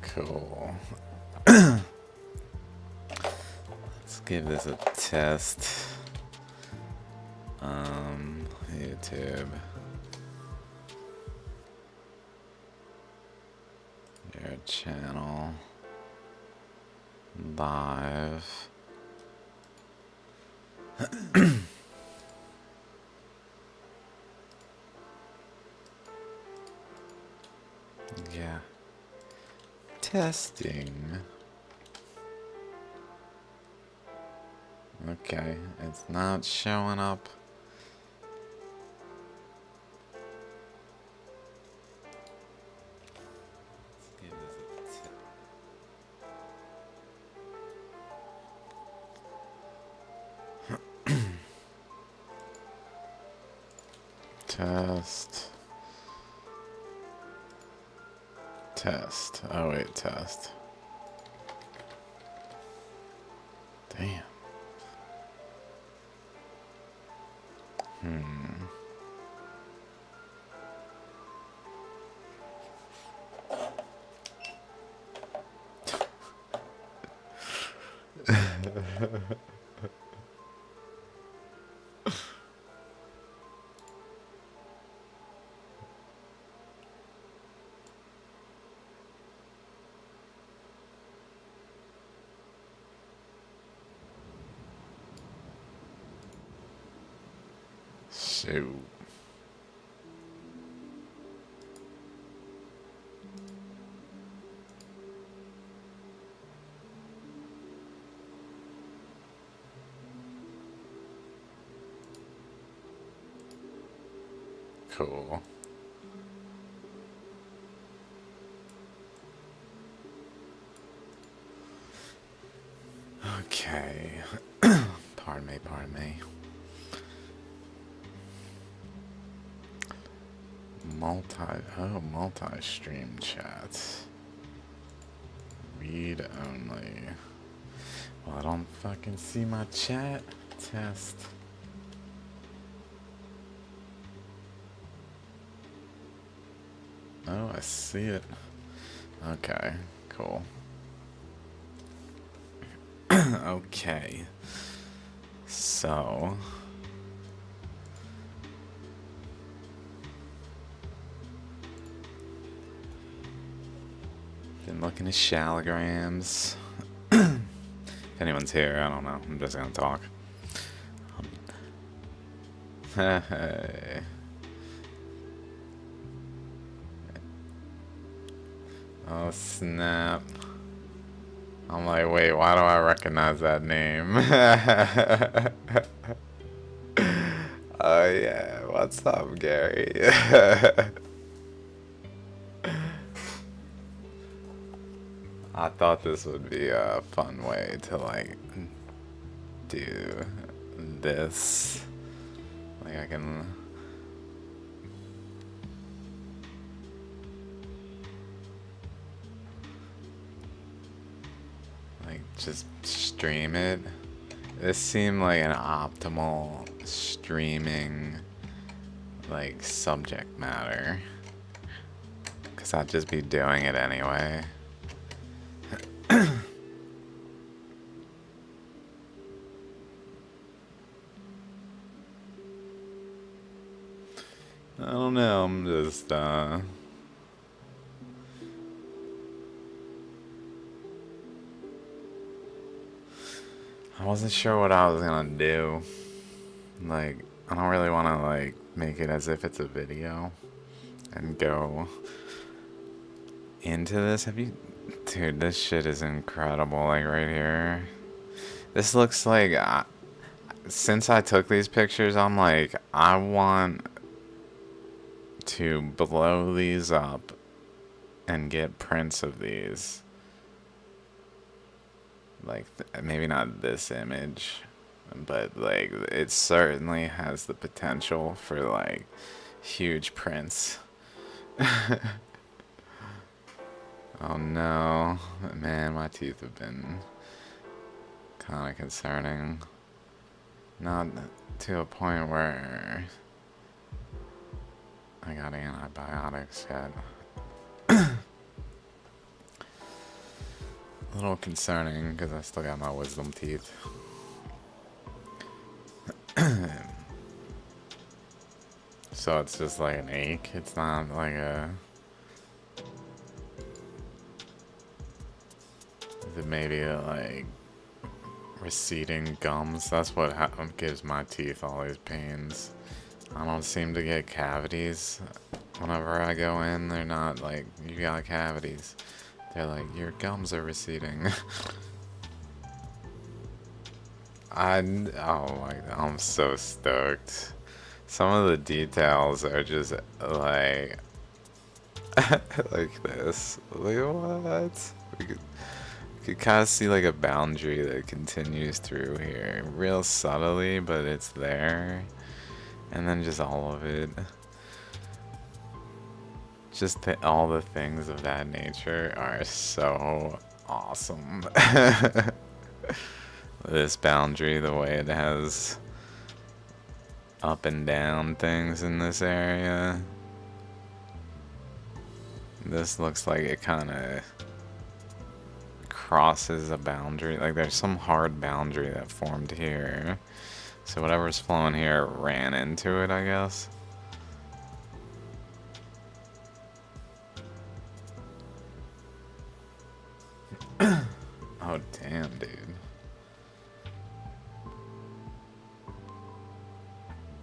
Cool. Let's give this a test. YouTube. Your channel. Live. Yeah. Testing. Okay, it's not showing up. Let's give this a test. Test. Oh wait, test. Damn. Shoot. Cool. Okay. Pardon me, pardon me. Multi-stream chats. Read only. Well, I don't fucking see my chat. Test. Oh, I see it. Okay, cool. Okay. So. Been looking at Shaligrams. If anyone's here, I don't know. I'm just gonna talk. Hey. Oh snap. I'm like, wait, why do I recognize that name? Oh yeah, what's up, Gary? I thought this would be a fun way to like do this. Like I can like just stream it. This seemed like an optimal streaming like subject matter, cause I'd just be doing it anyway. I don't know, I'm just I wasn't sure what I was gonna do. Like, I don't really wanna like make it as if it's a video and go into this. Have you, dude, this shit is incredible, like right here. This looks like, since I took these pictures, I'm like, I want to blow these up and get prints of these. Like, maybe not this image, but like, it certainly has the potential for like huge prints. Oh no, man, my teeth have been kind of concerning. Not to a point where I got antibiotics yet. A little concerning because I still got my wisdom teeth. So it's just like an ache. It's not like a... Is it maybe like receding gums? That's what gives my teeth all these pains. I don't seem to get cavities. Whenever I go in, they're not like, you got cavities. They're like, your gums are receding. Oh my, I'm so stoked. Some of the details are just like, like this. Like, what? You could kind of see like a boundary that continues through here. Real subtly, but it's there. And then just all of it. Just all the things of that nature are so awesome. This boundary, the way it has up and down things in this area. This looks like it kind of crosses a boundary. Like there's some hard boundary that formed here. So whatever's flowing here ran into it, I guess. Oh, damn, dude.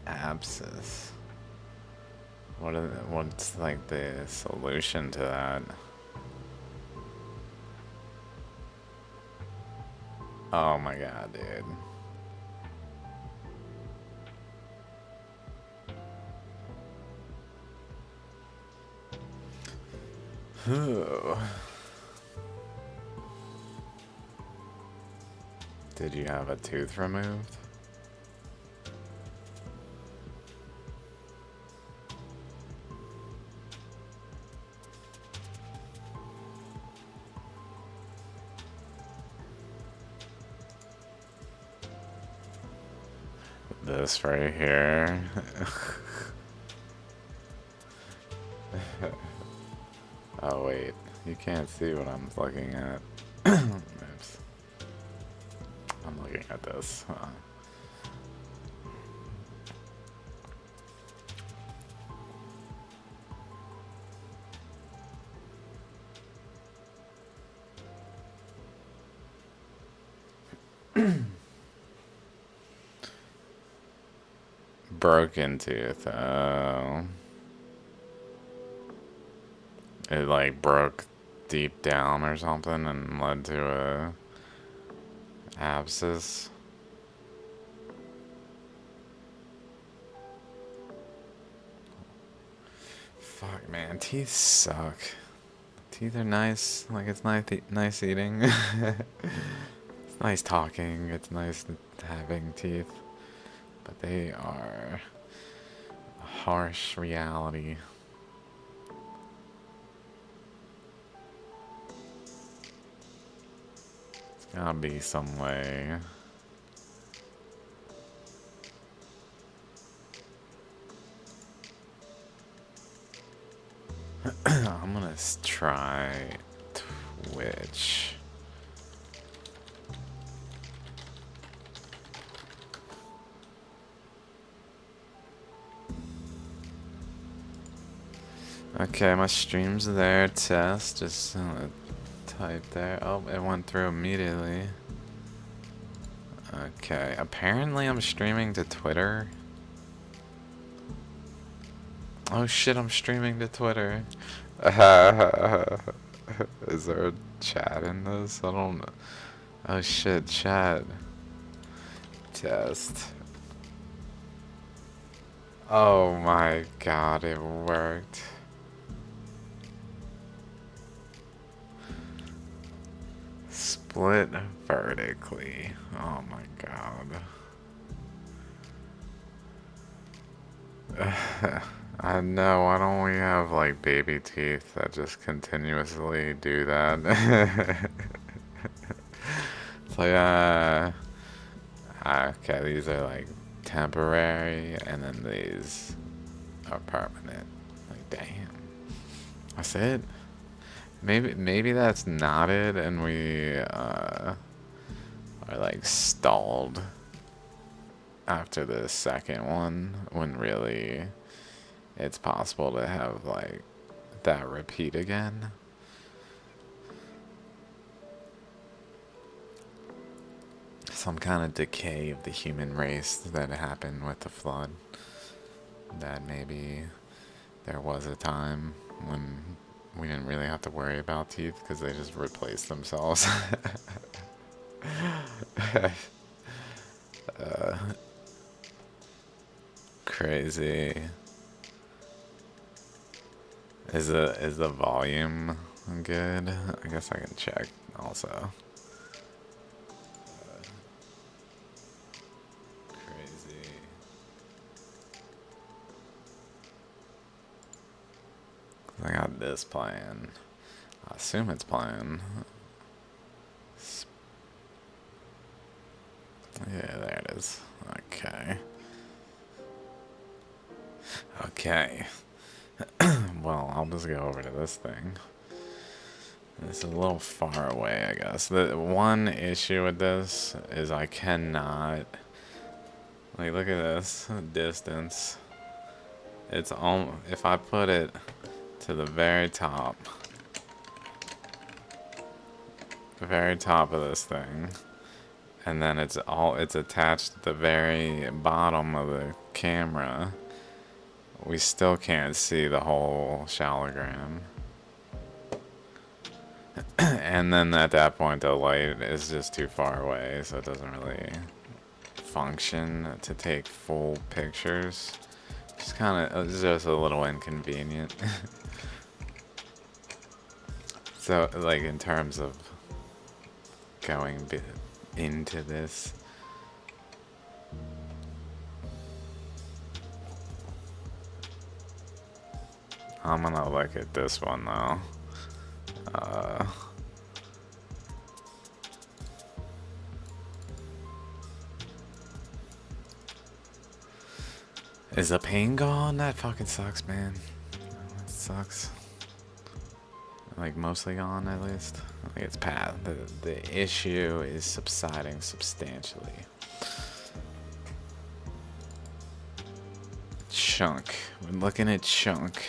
Abscess. What's like the solution to that? Oh my god, dude. Did you have a tooth removed? This right here. Oh wait, you can't see what I'm looking at. Oops. I'm looking at this. Broken tooth. Oh. It like broke deep down or something and led to a abscess. Fuck, man, teeth suck. Teeth are nice. Like it's nice eating. It's nice talking. It's nice having teeth, but they are a harsh reality. Gotta be some way. I'm gonna try Twitch. Okay, my stream's there. Test. Just type there. Oh, it went through immediately. Okay, apparently I'm streaming to Twitter. Oh shit, I'm streaming to Twitter. Is there a chat in this? I don't know. Oh shit, chat. Test. Oh my god, it worked. Split vertically. Oh my god. I know, why don't we have like baby teeth that just continuously do that? It's like, okay, these are like temporary, and then these are permanent. Like, damn. That's it? Maybe that's not it, and we are like stalled after the second one, when really it's possible to have like that repeat again. Some kind of decay of the human race that happened with the flood. That maybe there was a time when we didn't really have to worry about teeth because they just replaced themselves. Crazy. Is the volume good? I guess I can check also. Crazy. I got this playing. I assume it's playing. Yeah, there it is. Okay. Okay. Well, I'll just go over to this thing. It's a little far away, I guess. The one issue with this is I cannot... Like, look at this distance. It's all... If I put it to the very top of this thing, and then it's attached to the very bottom of the camera, we still can't see the whole shaligram. And then at that point the light is just too far away, so it doesn't really function to take full pictures. It's just a little inconvenient. So like in terms of going into this, I'm gonna look at this one though. Is the pain gone? That fucking sucks, man. That sucks. Like mostly gone, at least. Like it's past. The issue is subsiding substantially. Chunk. We're looking at chunk.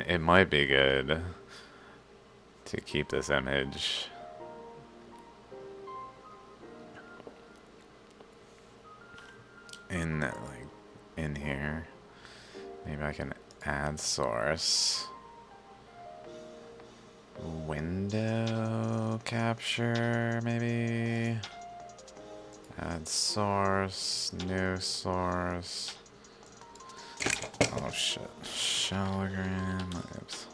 It might be good to keep this image in here. Maybe I can add source. Window capture, maybe. Add source, new source. Oh shit. Shaligram. Oops.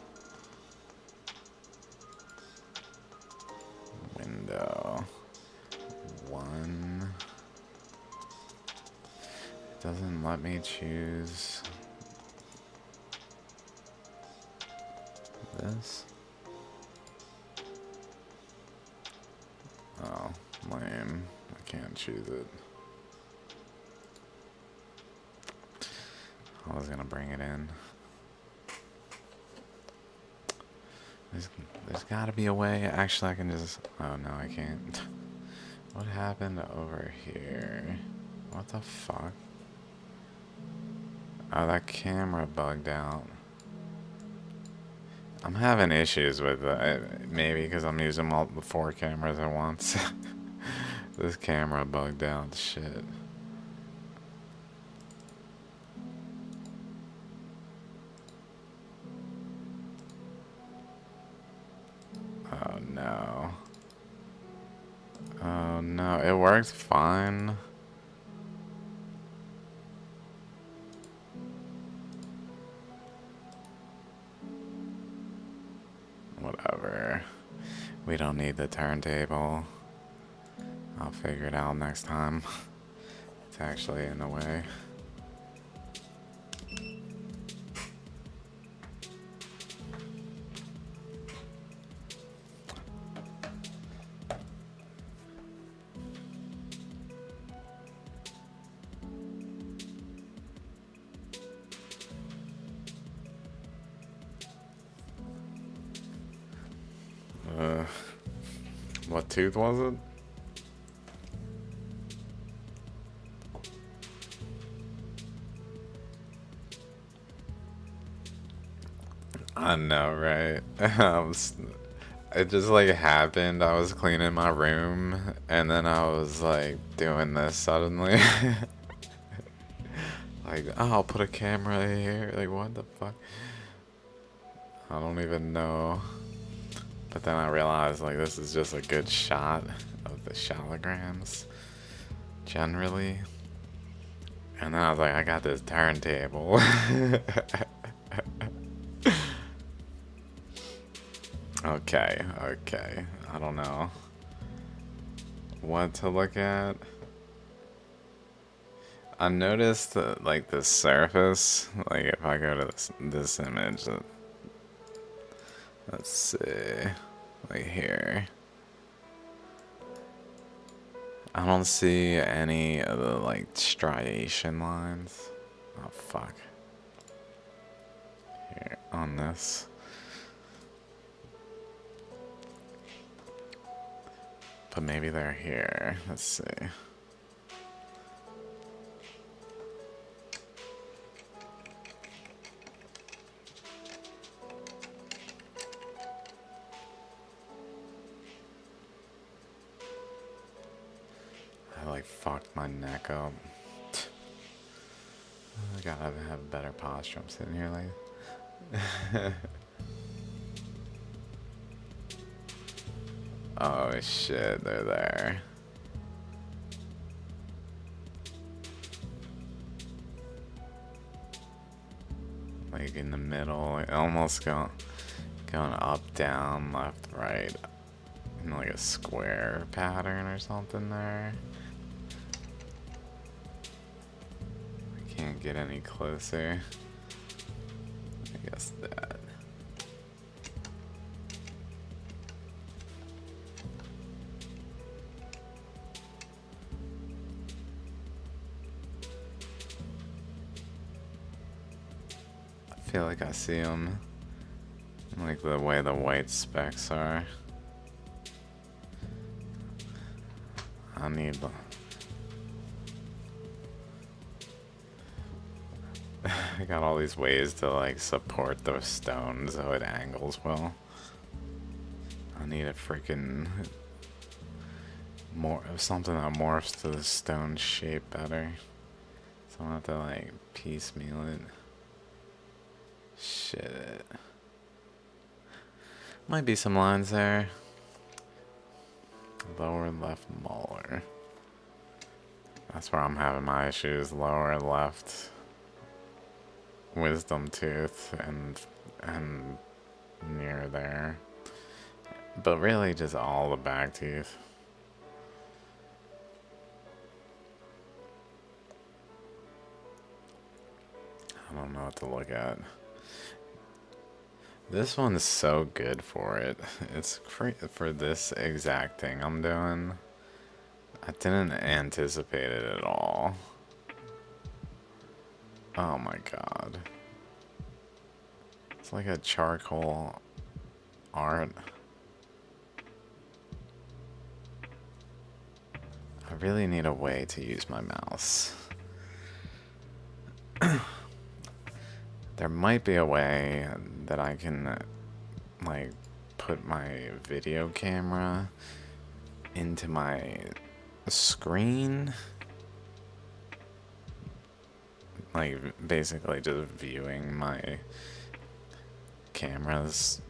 Window. One. It doesn't let me choose this. Oh, lame. I can't choose it. I was gonna bring it in. There's gotta be a way. Actually, I can just... Oh, no, I can't. What happened over here? What the fuck? Oh, that camera bugged out. I'm having issues with maybe because I'm using the 4 cameras at once. This camera bugged out. Shit. Oh no. Oh no, it works fine. Whatever. We don't need the turntable. I'll figure it out next time. It's actually in the way. What tooth was it? I know, right? It just like happened. I was cleaning my room and then I was like doing this suddenly. Like, oh, I'll put a camera here. Like, what the fuck? I don't even know. But then I realized like this is just a good shot of the Shaligrams generally. And then I was like, I got this turntable. Okay, okay. I don't know what to look at. I noticed that, like, the surface, like, if I go to this image, let's see, like here, I don't see any of the, like, striation lines. Oh, fuck. Here, on this. But maybe they're here. Let's see. I like fucked my neck up. I gotta have better posture. I'm sitting here like. Oh shit, they're there. Like in the middle, like almost going up, down, left, right, in like a square pattern or something there. I can't get any closer. I guess that. I feel like I see them, like the way the white specks are. I need. I got all these ways to like support those stones so it angles well. I need a freaking more something that morphs to the stone shape better. So I'm gonna have to like piecemeal it. Shit. Might be some lines there. Lower left molar. That's where I'm having my issues. Lower left wisdom tooth and near there. But really just all the back teeth. I don't know what to look at. This one's so good for it. It's for this exact thing I'm doing. I didn't anticipate it at all. Oh my god. It's like a charcoal art. I really need a way to use my mouse. There might be a way that I can like put my video camera into my screen, like basically just viewing my camera's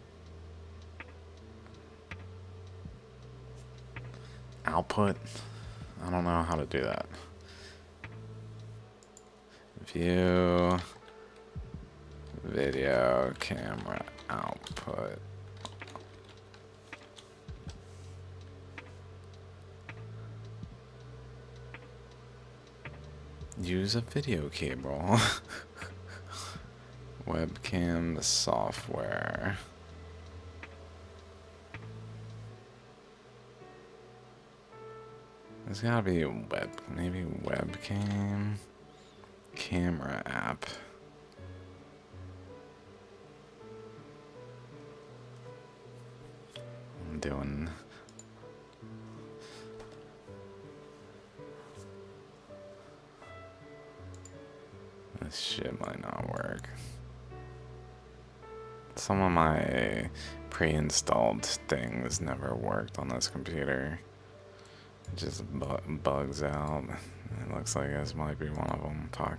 output. I don't know how to do that. View video camera output. Use a video cable. Webcam software. There's gotta be a maybe webcam camera app. I'm doing This shit might not work. Some of my pre-installed things never worked on this computer. It just bugs out. It looks like this might be one of them. Fuck.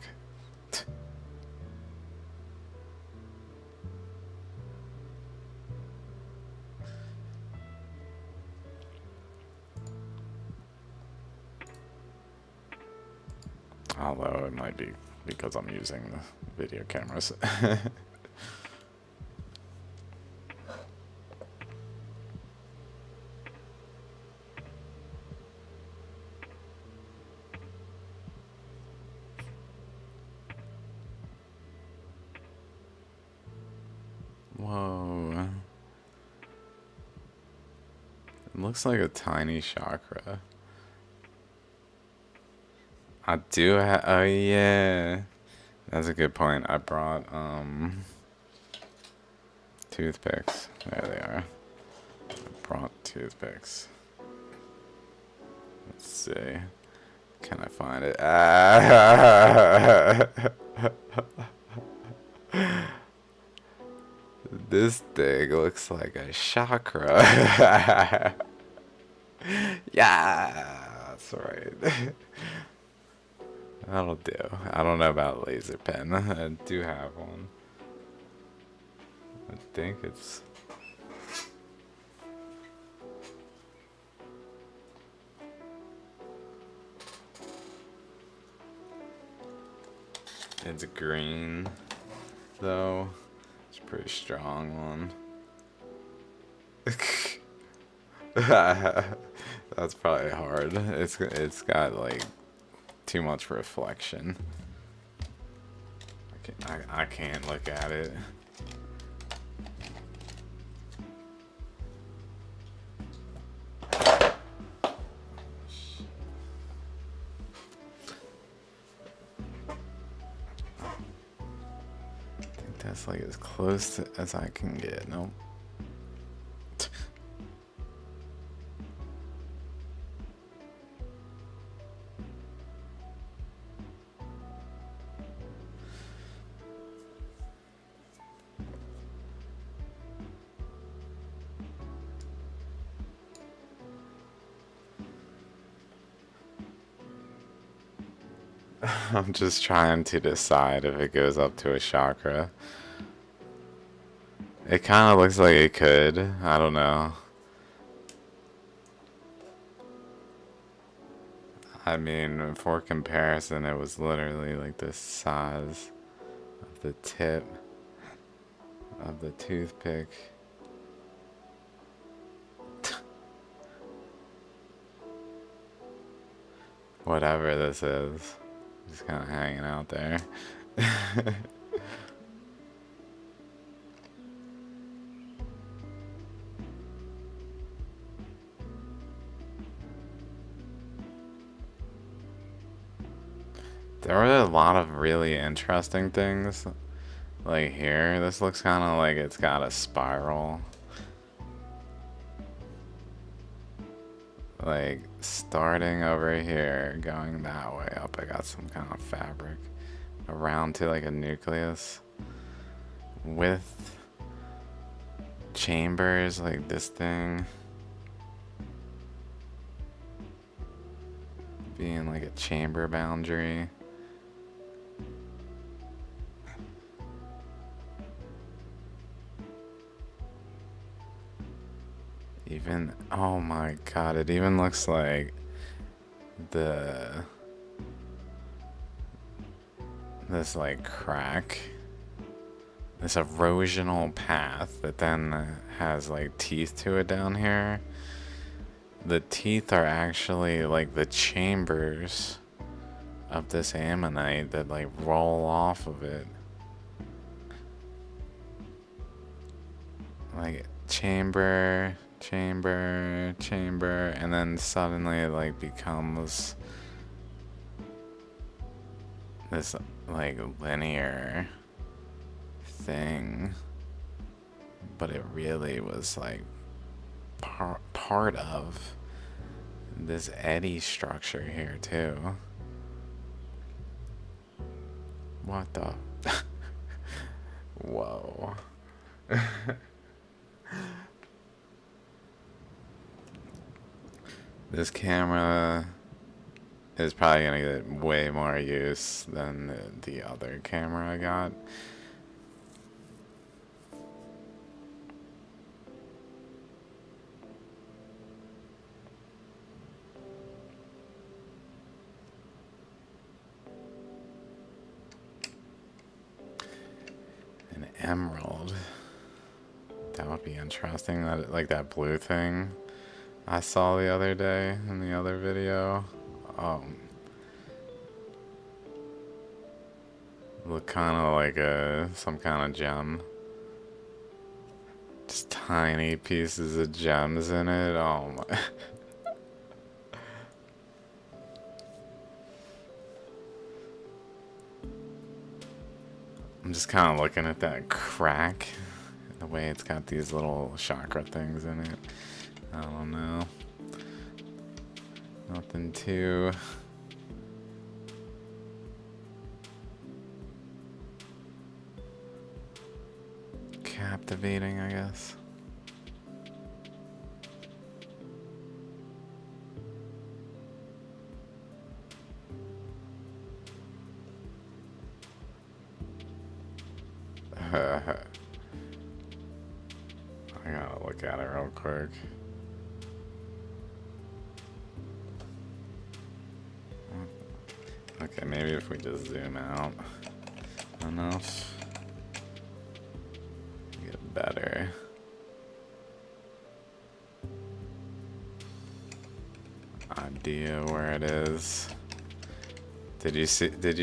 Although it might be because I'm using the video cameras. Whoa. It looks like a tiny chakra. I do have, oh yeah. That's a good point. I brought, toothpicks. There they are. I brought toothpicks. Let's see. Can I find it? Ah! This thing looks like a chakra. Yeah, that's right. That'll do. I don't know about laser pen. I do have one. I think it's... It's green, though. It's a pretty strong one. That's probably hard. It's got like too much reflection. I can't look at it. That's like as close as I can get. Nope. I'm just trying to decide if it goes up to a chakra. It kind of looks like it could. I don't know. I mean, for comparison, it was literally like the size of the tip of the toothpick. Whatever this is. Just kind of hanging out there. There were a lot of really interesting things. Like here, this looks kind of like it's got a spiral. Like starting over here, going that way up, I got some kind of fabric around to like a nucleus with chambers like this thing being like a chamber boundary. Even, oh my god, it even looks like this like crack, this erosional path that then has like teeth to it down here. The teeth are actually like the chambers of this ammonite that like roll off of it. Like chamber, chamber, chamber, and then suddenly it like becomes this like linear thing, but it really was like part of this eddy structure here too. What the? Whoa. This camera is probably gonna get way more use than the other camera I got. An emerald. That would be interesting. That, like that blue thing I saw the other day in the other video. Look kind of like some kind of gem. Just tiny pieces of gems in it. Oh my. I'm just kind of looking at that crack. The way it's got these little chakra things in it. I don't know. Nothing too captivating, I guess. I gotta look at it real quick. Okay, maybe if we just zoom out enough, get better. Idea where it is. Did you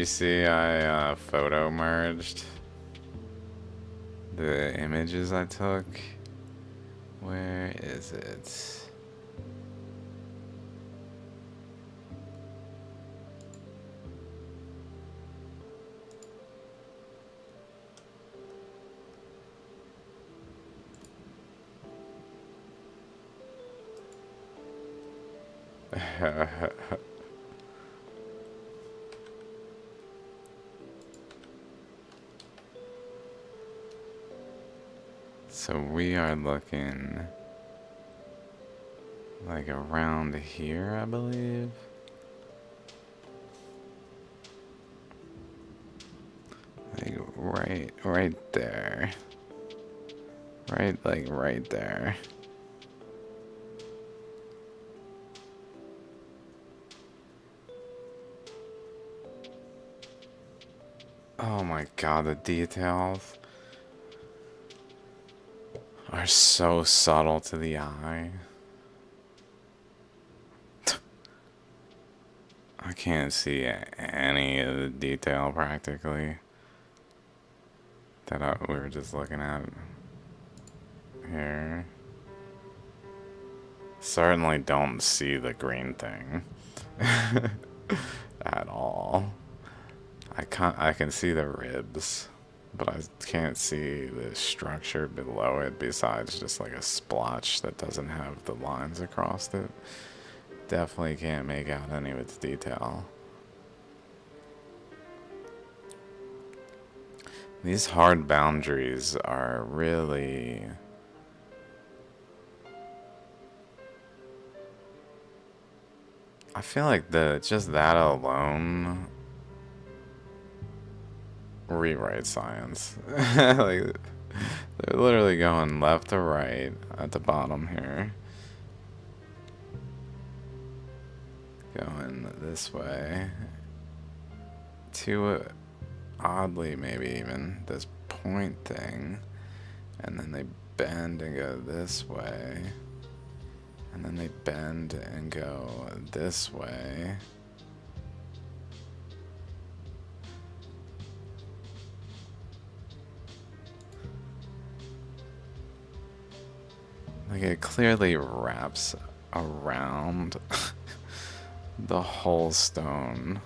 see I photo merged the images I took? Where is it? So we are looking like around here, I believe. Like right there. Right there. Oh my god, the details are so subtle to the eye. I can't see any of the detail practically that we were just looking at here. Certainly don't see the green thing at all. I can see the ribs, but I can't see the structure below it besides just like a splotch that doesn't have the lines across it. Definitely can't make out any of its detail. These hard boundaries are really... I feel like just that alone rewrite science. Like, they're literally going left to right at the bottom here. Going this way. To oddly, maybe even this point thing. And then they bend and go this way. And then they bend and go this way. Like it clearly wraps around the whole stone.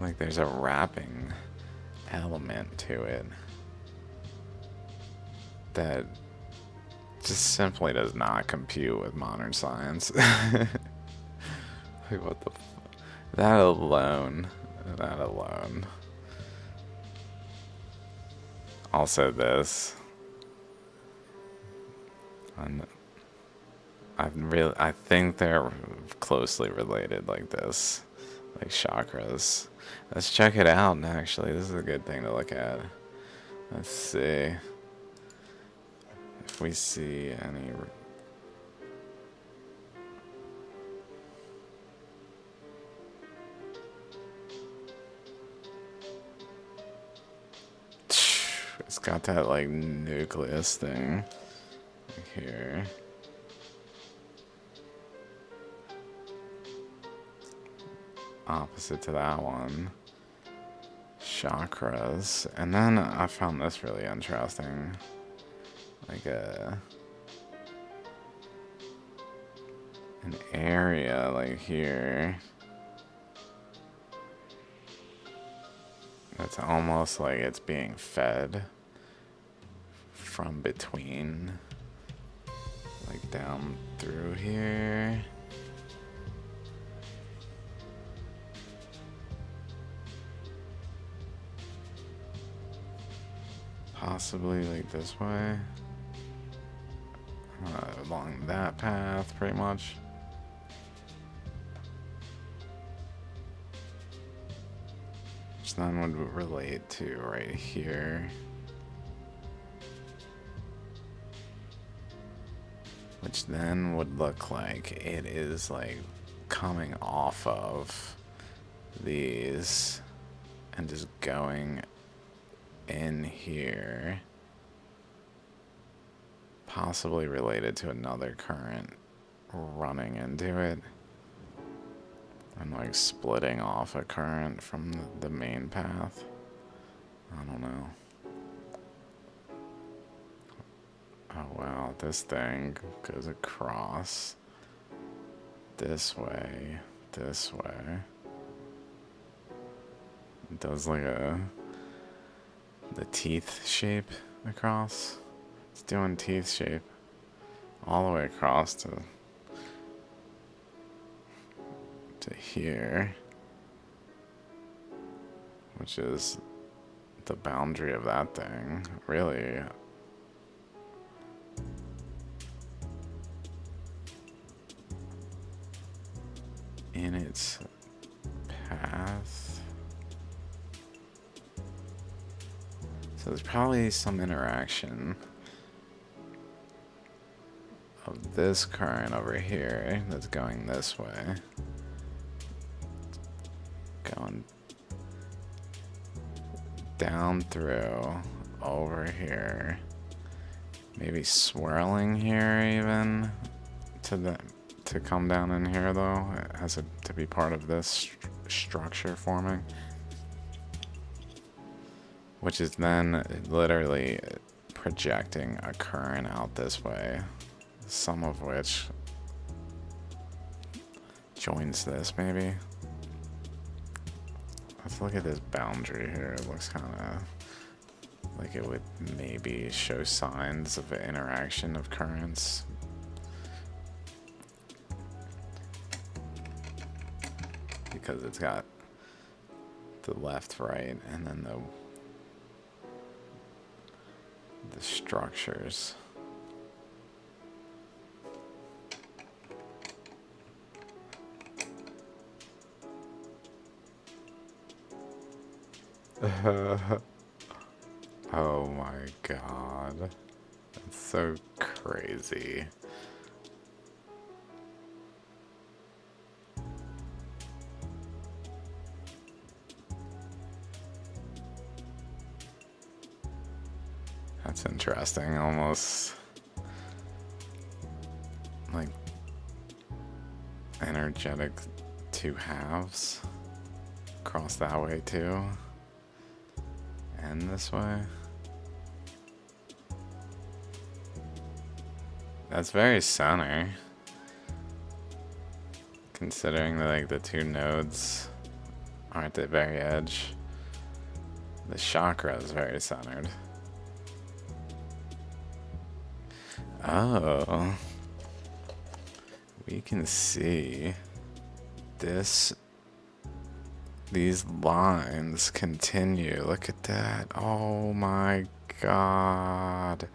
Like there's a wrapping element to it that just simply does not compute with modern science. Like, what the that alone. That alone. Also this. And I think they're closely related like this. Like chakras. Let's check it out actually. This is a good thing to look at. Let's see if we see any. It's got that like nucleus thing here. Opposite to that one. Chakras. And then I found this really interesting. Like an area like here. That's almost like it's being fed from between, like down through here. Possibly like this way. Along that path, pretty much. Which then would relate to right here. Which then would look like it is like coming off of these and just going in here. Possibly related to another current running into it. And like splitting off a current from the main path. I don't know. Oh wow, this thing goes across this way, this way. It does like the teeth shape across. It's doing teeth shape all the way across to here, which is the boundary of that thing, really. In its path. So there's probably some interaction of this current over here that's going this way. Going down through over here, maybe swirling here even to come down in here though. It has to be part of this structure forming, which is then literally projecting a current out this way, some of which joins this maybe. Let's look at this boundary here. It looks kind of like it would maybe show signs of interaction of currents. Because it's got the left, right, and then the structures. Oh my god. That's so crazy. That's interesting, almost like energetic two halves. Cross that way too. And this way. That's very center. Considering that like the two nodes are at the very edge. The chakra is very centered. Oh, we can see this. These lines continue. Look at that. Oh my god.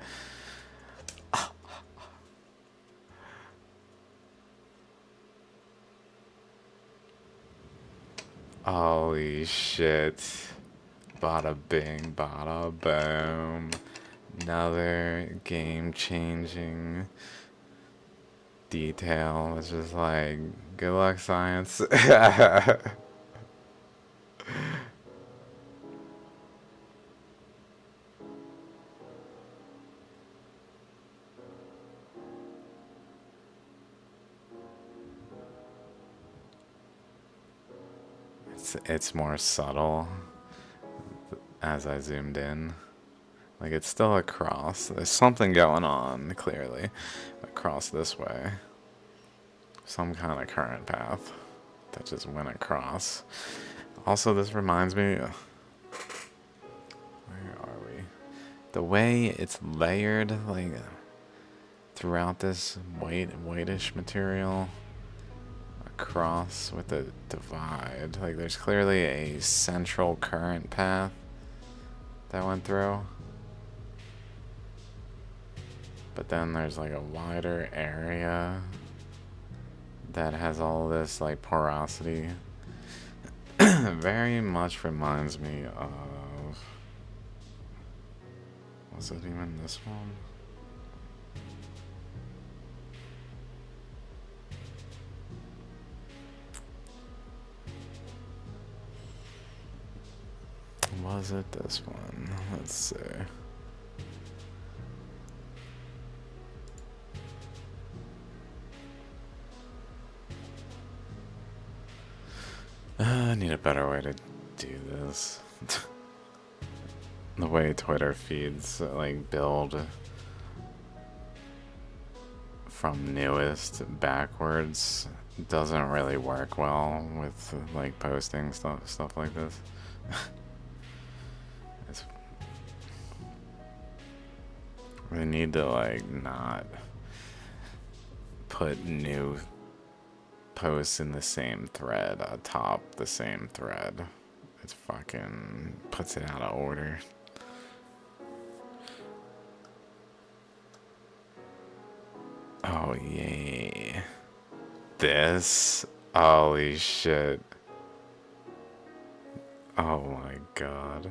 Holy shit. Bada bing, bada boom. Another game changing detail. It's just like, good luck, science. It's more subtle as I zoomed in. Like, it's still across. There's something going on, clearly, across this way. Some kind of current path that just went across. Also, this reminds me... Where are we? The way it's layered, like, throughout this whitish material across with the divide. Like, there's clearly a central current path that went through. But then there's like a wider area that has all this like porosity. Very much reminds me of... Was it even this one? Was it this one? Let's see. I need a better way to do this. The way Twitter feeds like build from newest backwards doesn't really work well with like posting stuff like this. We need to like not put new posts in the same thread atop the same thread. It fucking puts it out of order. Oh yay. This? Holy shit. Oh my god.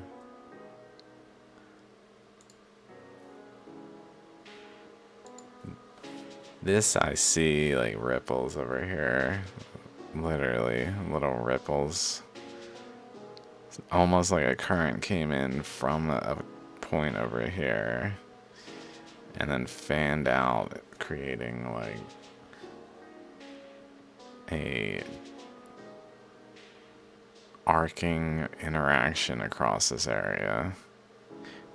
This I see like ripples over here. Literally, little ripples. It's almost like a current came in from a point over here and then fanned out, creating like a arcing interaction across this area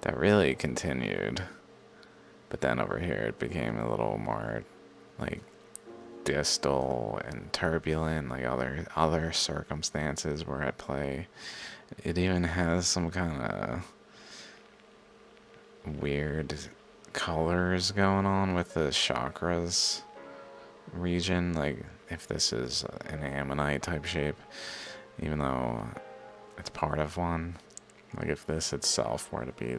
that really continued. But then over here it became a little more like distal and turbulent, like other circumstances were at play. It even has some kind of weird colors going on with the chakras region, like if this is an ammonite type shape, even though it's part of one. Like if this itself were to be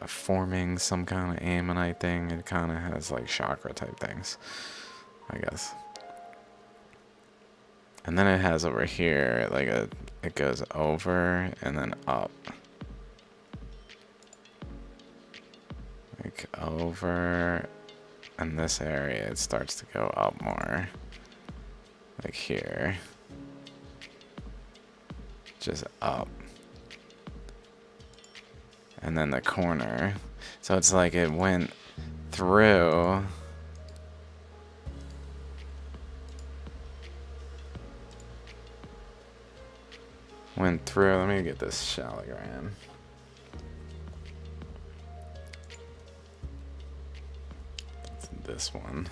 forming some kind of ammonite thing, it kind of has like chakra type things, I guess. And then it has over here like it goes over and then up, like over, and this area it starts to go up more, like here, just up. And then the corner. So it's like it went through. Let me get this Shaligram. It's this one.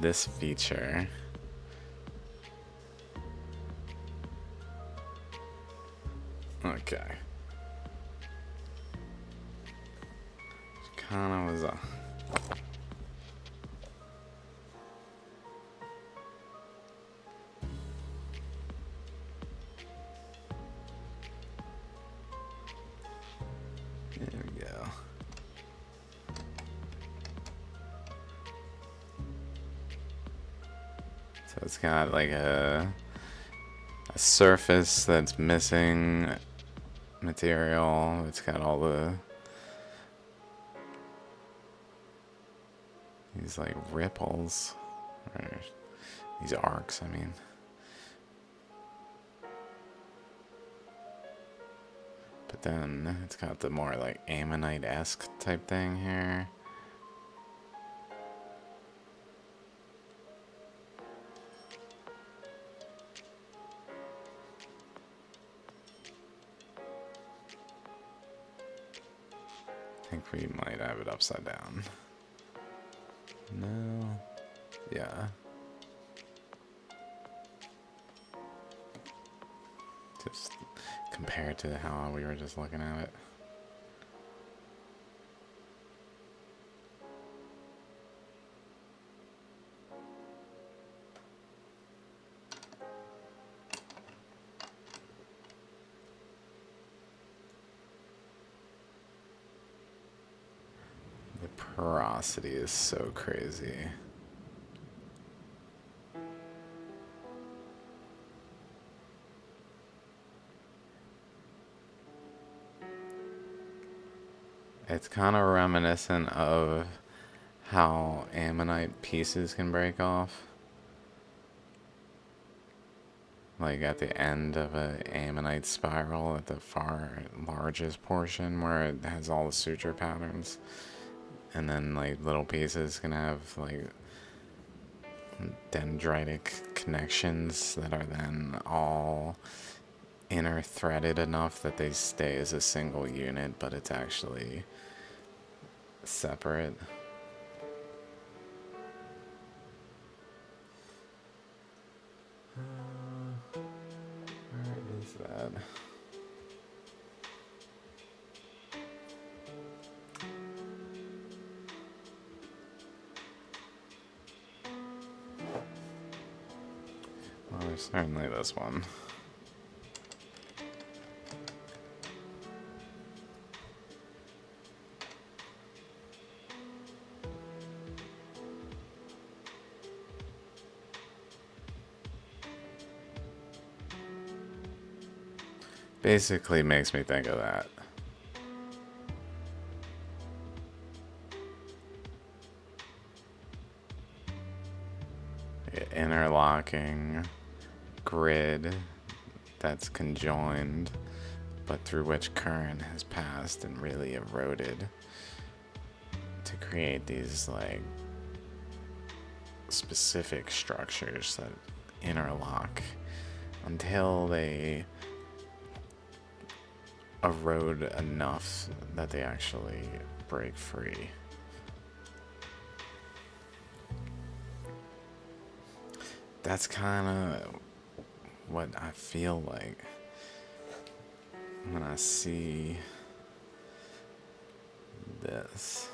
this feature. Okay. Kinda was a... There we go. So it's got like a surface that's missing material. It's got all these like ripples, or these arcs, I mean. But then it's got the more like ammonite-esque type thing here. I think we might have it upside down. No. Yeah. Just compared to how we were just looking at it. The porosity is so crazy. It's kind of reminiscent of how ammonite pieces can break off. Like at the end of an ammonite spiral at the far largest portion where it has all the suture patterns. And then like little pieces can have like dendritic connections that are then all inner threaded enough that they stay as a single unit, but it's actually separate. Where is that? Well, there's certainly this one. Basically makes me think of that. Interlocking grid that's conjoined, but through which current has passed and really eroded to create these like specific structures that interlock until they erode enough that they actually break free. That's kind of what I feel like when I see this.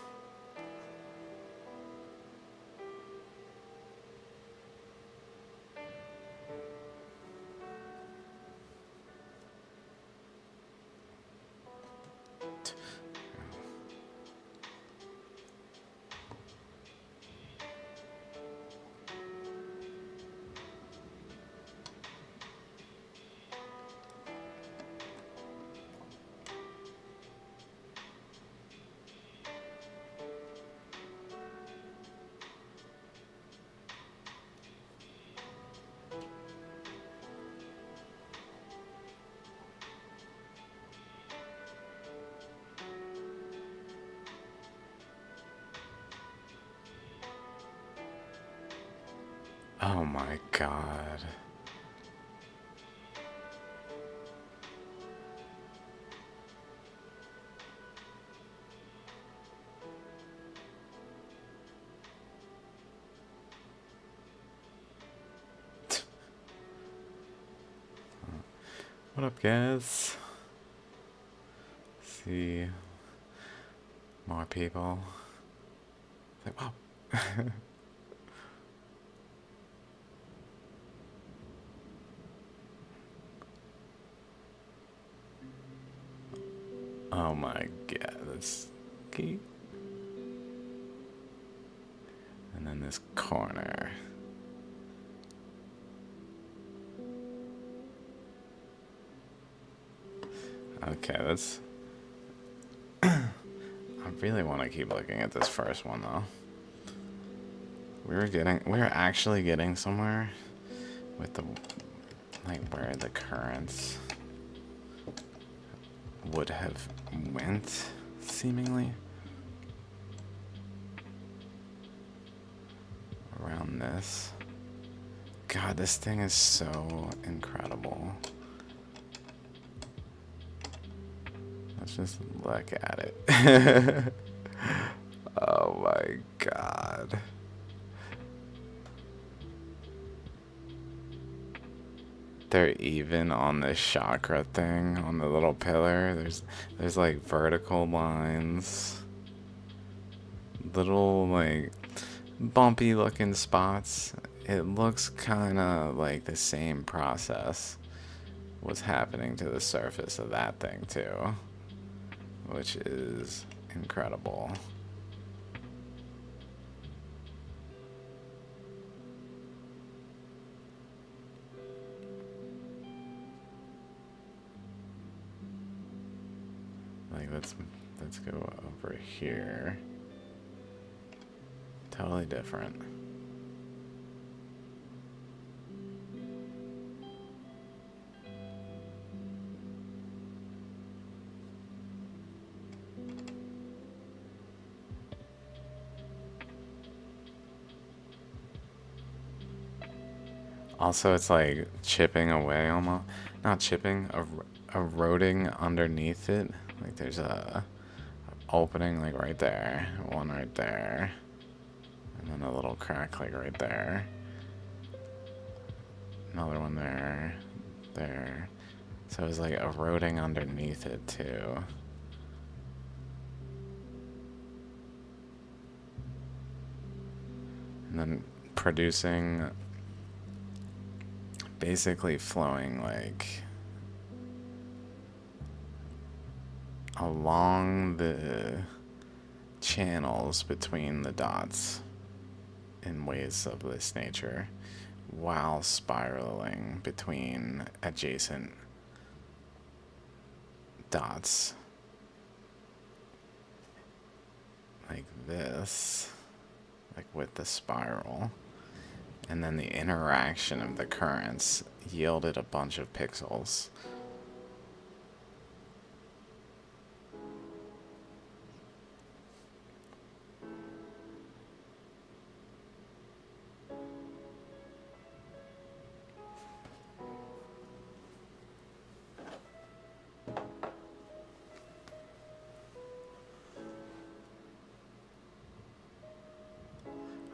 Oh my god. What up, guys? See more people. It's like, wow. Oh my god, that's key. And then this corner. Okay, that's. I really want to keep looking at this first one though. We're actually getting somewhere with the, like, where the currents would have went, seemingly. Around this. God, this thing is so incredible. Let's just look at it. Oh my god. They're even on the chakra thing, on the little pillar. There's like vertical lines. Little like bumpy looking spots. It looks kind of like the same process was happening to the surface of that thing too, which is incredible. Like, let's go over here. Totally different. Also, it's like chipping away almost. Not chipping, eroding underneath it. Like there's a opening like right there, one right there, and then a little crack like right there. Another one there, there. So it's like eroding underneath it too. And then producing, basically flowing like along the channels between the dots in ways of this nature, while spiraling between adjacent dots like this, like with the spiral. And then the interaction of the currents yielded a bunch of pixels.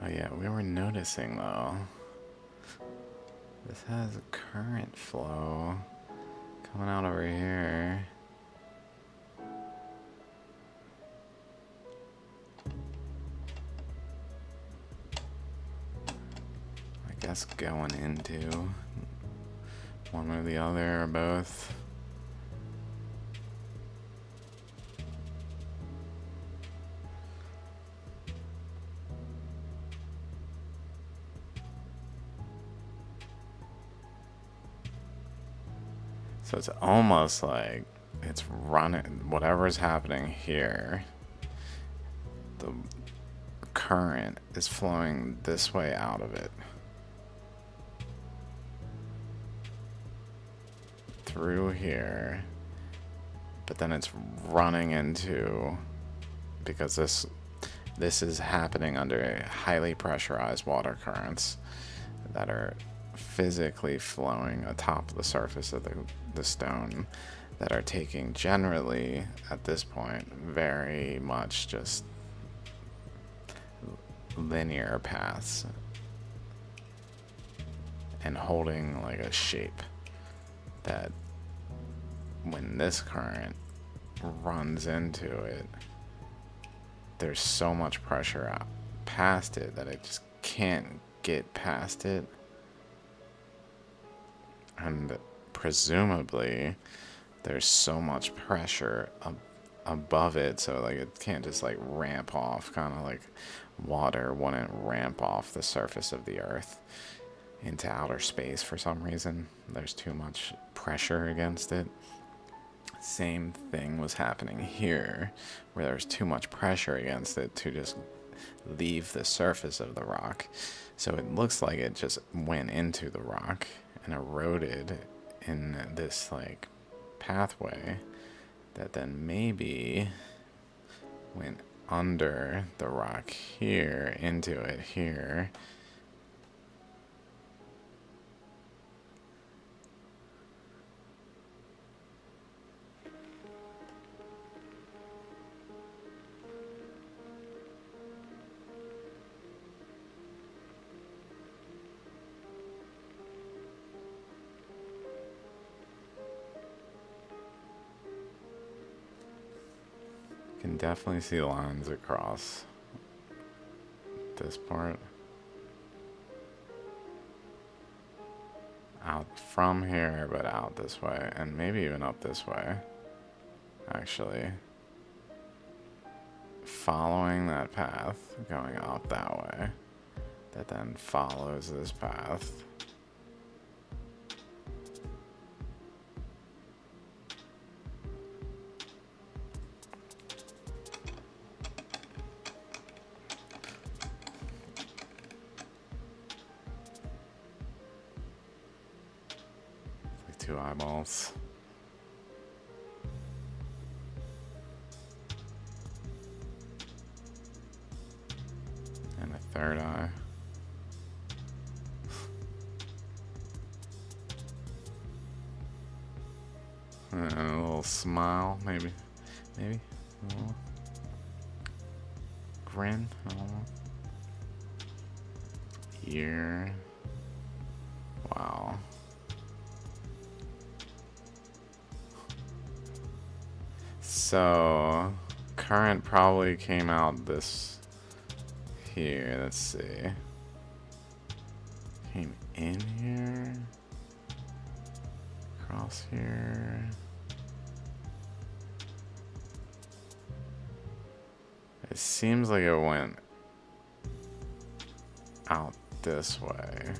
Oh yeah, we were noticing though. This has a current flow coming out over here. I guess going into one or the other or both. So it's almost like it's running, whatever's happening here, the current is flowing this way out of it. Through here. But then it's running into, because this is happening under highly pressurized water currents that are physically flowing atop the surface of the stone, that are taking generally at this point very much just linear paths and holding like a shape that when this current runs into it, there's so much pressure out past it that it just can't get past it. And presumably there's so much pressure above it, so like it can't just like ramp off, kind of like water wouldn't ramp off the surface of the earth into outer space for some reason. There's too much pressure against it. Same thing was happening here, where there's too much pressure against it to just leave the surface of the rock. So it looks like it just went into the rock and eroded in this like pathway that then maybe went under the rock here into it here. Can definitely see lines across this part. Out from here, but out this way, and maybe even up this way, actually. Following that path, going up that way, that then follows this path. Two eyeballs. And a third eye. And a little smile, maybe. Maybe. A little grin. I don't know. Ear. Wow. So, current probably came out this here. Let's see. Came in here. Across here. It seems like it went out this way.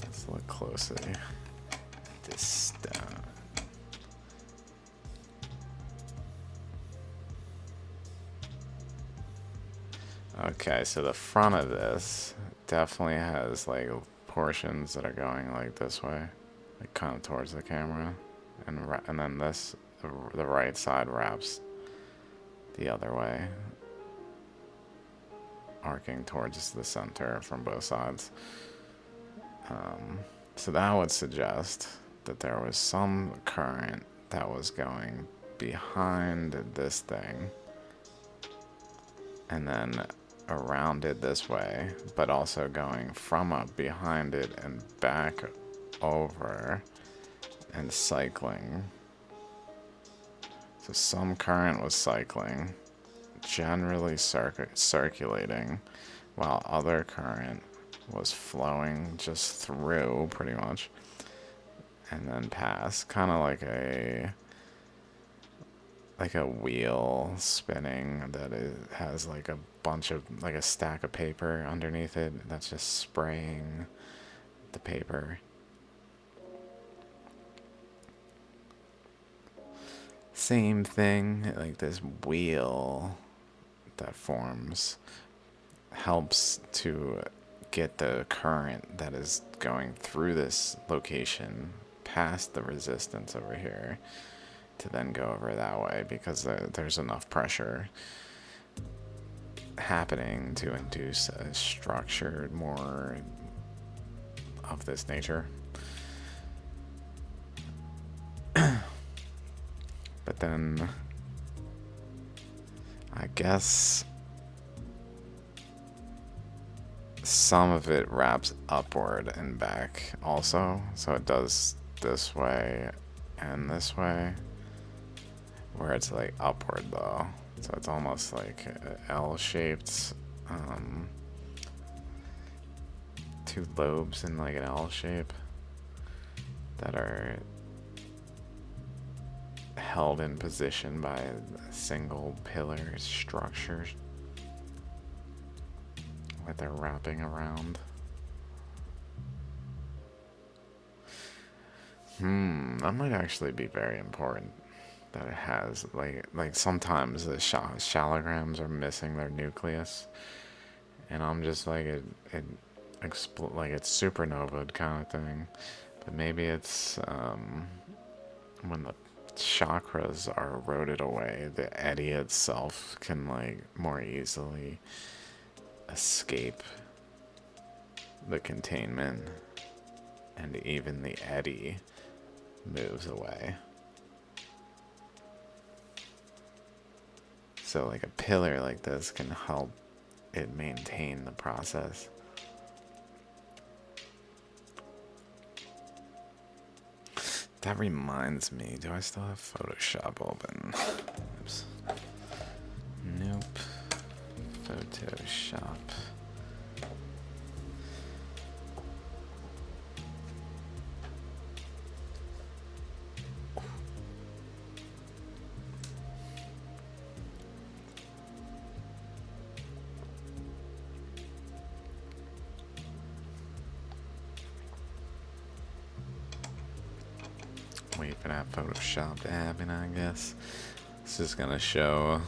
Let's look closely at this stone. Okay, so the front of this definitely has like portions that are going like this way, like kind of towards the camera, and then this the right side wraps the other way, arcing towards the center from both sides. So that would suggest that there was some current that was going behind this thing and then around it this way, but also going from up behind it and back over and cycling. So some current was cycling, generally circulating, while other current was flowing just through pretty much and then past, kind of like a wheel spinning that has like a bunch of like a stack of paper underneath it that's just spraying the paper. Same thing, like this wheel that forms helps to get the current that is going through this location past the resistance over here to then go over that way, because there's enough pressure happening to induce a structure more of this nature. But then I guess some of it wraps upward and back also. So it does this way and this way, where it's like upward though. So it's almost like L-shaped, two lobes in like an L shape that are held in position by a single pillar structure that they're wrapping around. That might actually be very important. That it has like sometimes the shaligrams are missing their nucleus, and I'm just like like it's supernova kind of thing. But maybe it's when the chakras are eroded away, the eddy itself can like more easily escape the containment, and even the eddy moves away. So like a pillar like this can help it maintain the process. That reminds me, do I still have Photoshop open? Oops. Nope. Photoshop. Wait for that Photoshop to happen, I guess. It's just gonna show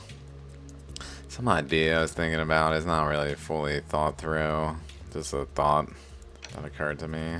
some idea I was thinking about. It's not really fully thought through. Just a thought that occurred to me.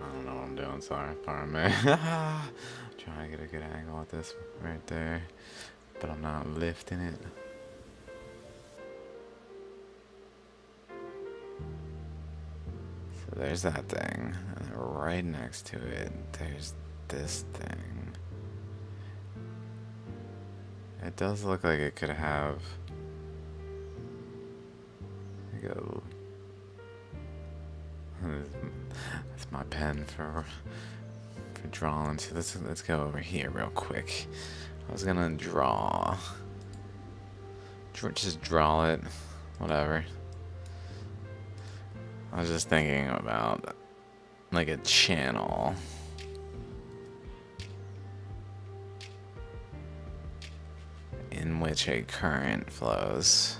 I don't know what I'm doing, sorry, pardon me. Trying to get a good angle at this right there, but I'm not lifting it. So there's that thing, and right next to it, there's this thing. It does look like it could have like a... That's my pen for drawing. So let's go over here real quick. I was gonna just draw it, whatever. I was just thinking about like a channel. In which a current flows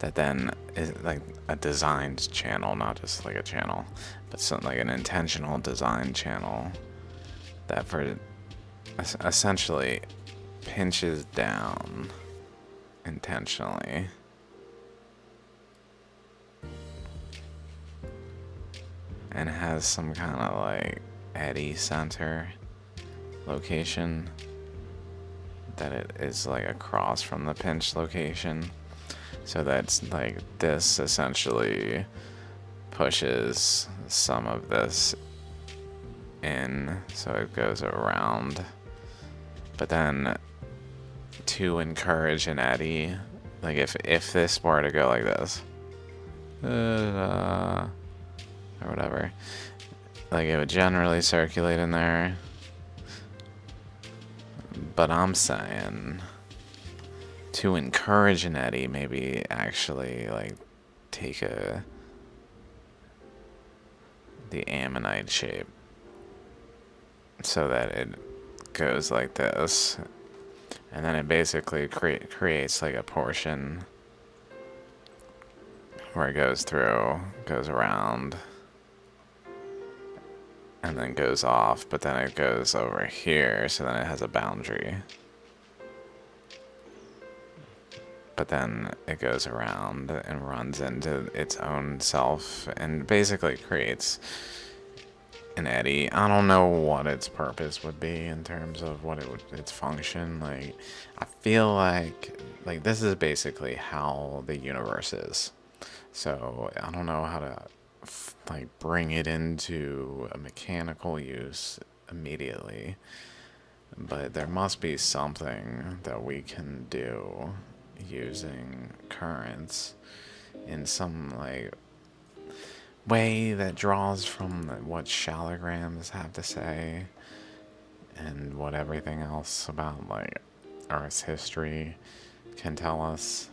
that then is like a designed channel, not just like a channel, but something like an intentional design channel that for essentially pinches down intentionally and has some kind of like eddy center location that it is like across from the pinch location, so that's like this essentially pushes some of this in so it goes around, but then to encourage an eddy, like if this were to go like this or whatever, like it would generally circulate in there. But I'm saying to encourage an eddy, maybe actually like take the ammonite shape so that it goes like this, and then it basically creates like a portion where it goes through, goes around, and then goes off, but then it goes over here, so then it has a boundary. But then it goes around and runs into its own self and basically creates an eddy. I don't know what its purpose would be in terms of what its function. Like, I feel like this is basically how the universe is. So I don't know how to like bring it into a mechanical use immediately, but there must be something that we can do using currents in some like way that draws from what shaligrams have to say and what everything else about like Earth's history can tell us,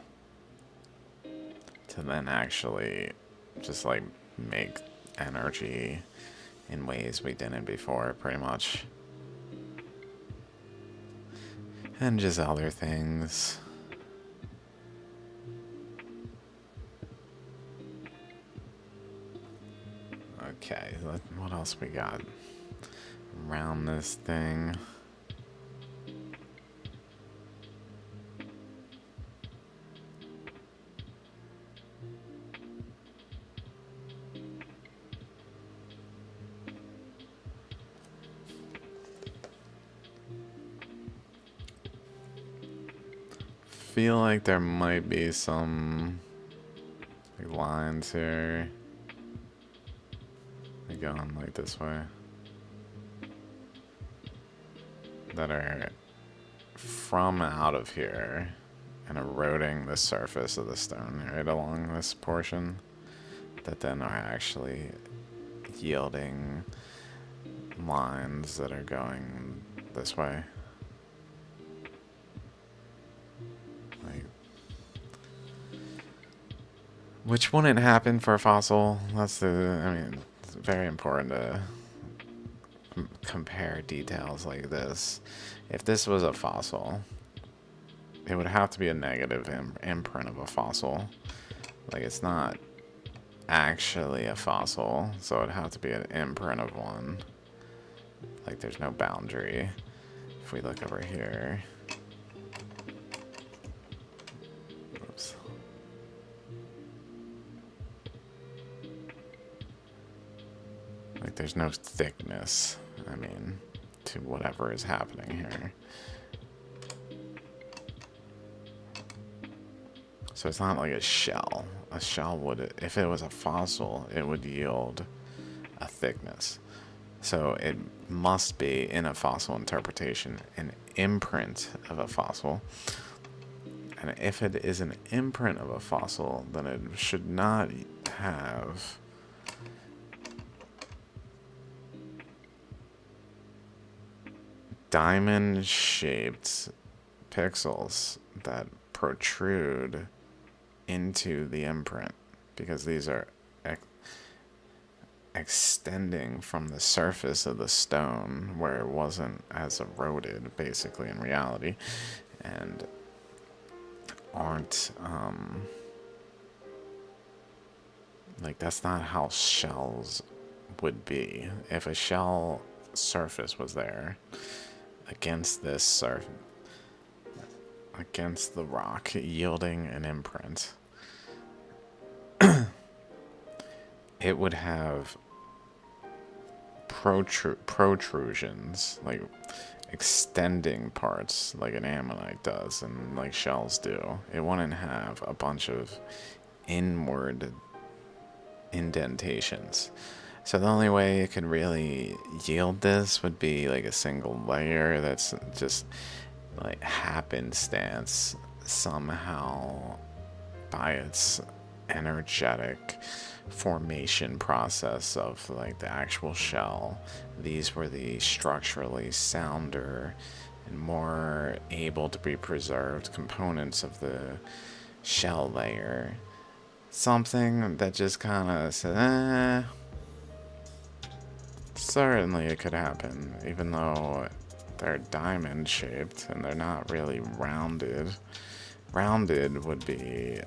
to then actually just like make energy in ways we didn't before, pretty much. And just other things. Okay, what else we got around this thing? Feel like there might be some like lines here. They're going like this way. That are from out of here and eroding the surface of the stone right along this portion, that then are actually yielding lines that are going this way. Like, which wouldn't happen for a fossil. That's I mean, it's very important to compare details like this. If this was a fossil, it would have to be a negative imprint of a fossil. Like, it's not actually a fossil, so it'd have to be an imprint of one. Like, there's no boundary. If we look over here, oops. Like, there's no thickness, I mean, to whatever is happening here. So it's not like a shell. A shell would, if it was a fossil, it would yield a thickness. So it must be, in a fossil interpretation, an imprint of a fossil. And if it is an imprint of a fossil, then it should not have diamond-shaped pixels that protrude into the imprint, because these are extending from the surface of the stone where it wasn't as eroded, basically, in reality, and aren't like, that's not how shells would be. If a shell surface was there against this surface, against the rock, yielding an imprint, it would have protrusions, like extending parts, like an ammonite does and like shells do. It wouldn't have a bunch of inward indentations. So the only way it could really yield this would be like a single layer that's just like happenstance somehow by its energetic formation process of like the actual shell. These were the structurally sounder and more able to be preserved components of the shell layer. Something that just kind of said, certainly it could happen, even though they're diamond shaped and they're not really rounded. Rounded would be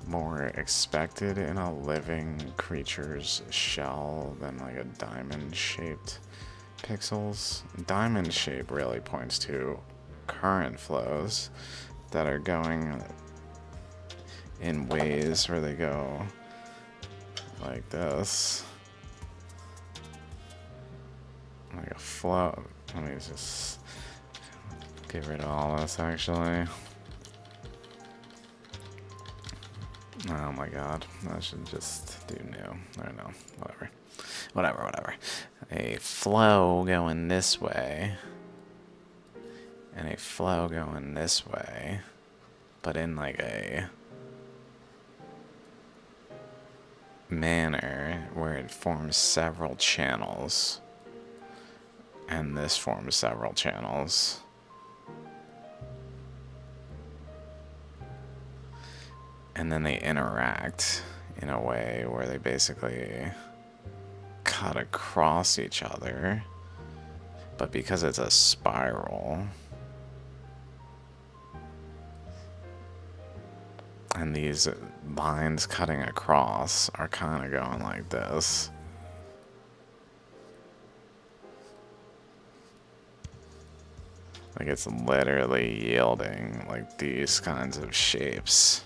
more expected in a living creature's shell than like a diamond-shaped pixels. Diamond shape really points to current flows that are going in ways where they go like this. Like a flow. Let me just get rid of all this actually. Oh my god, I should just do new. I don't know, whatever. A flow going this way, and a flow going this way, but in like a manner where it forms several channels, and this forms several channels. And then they interact in a way where they basically cut across each other. But because it's a spiral, and these lines cutting across are kind of going like this. Like it's literally yielding like these kinds of shapes.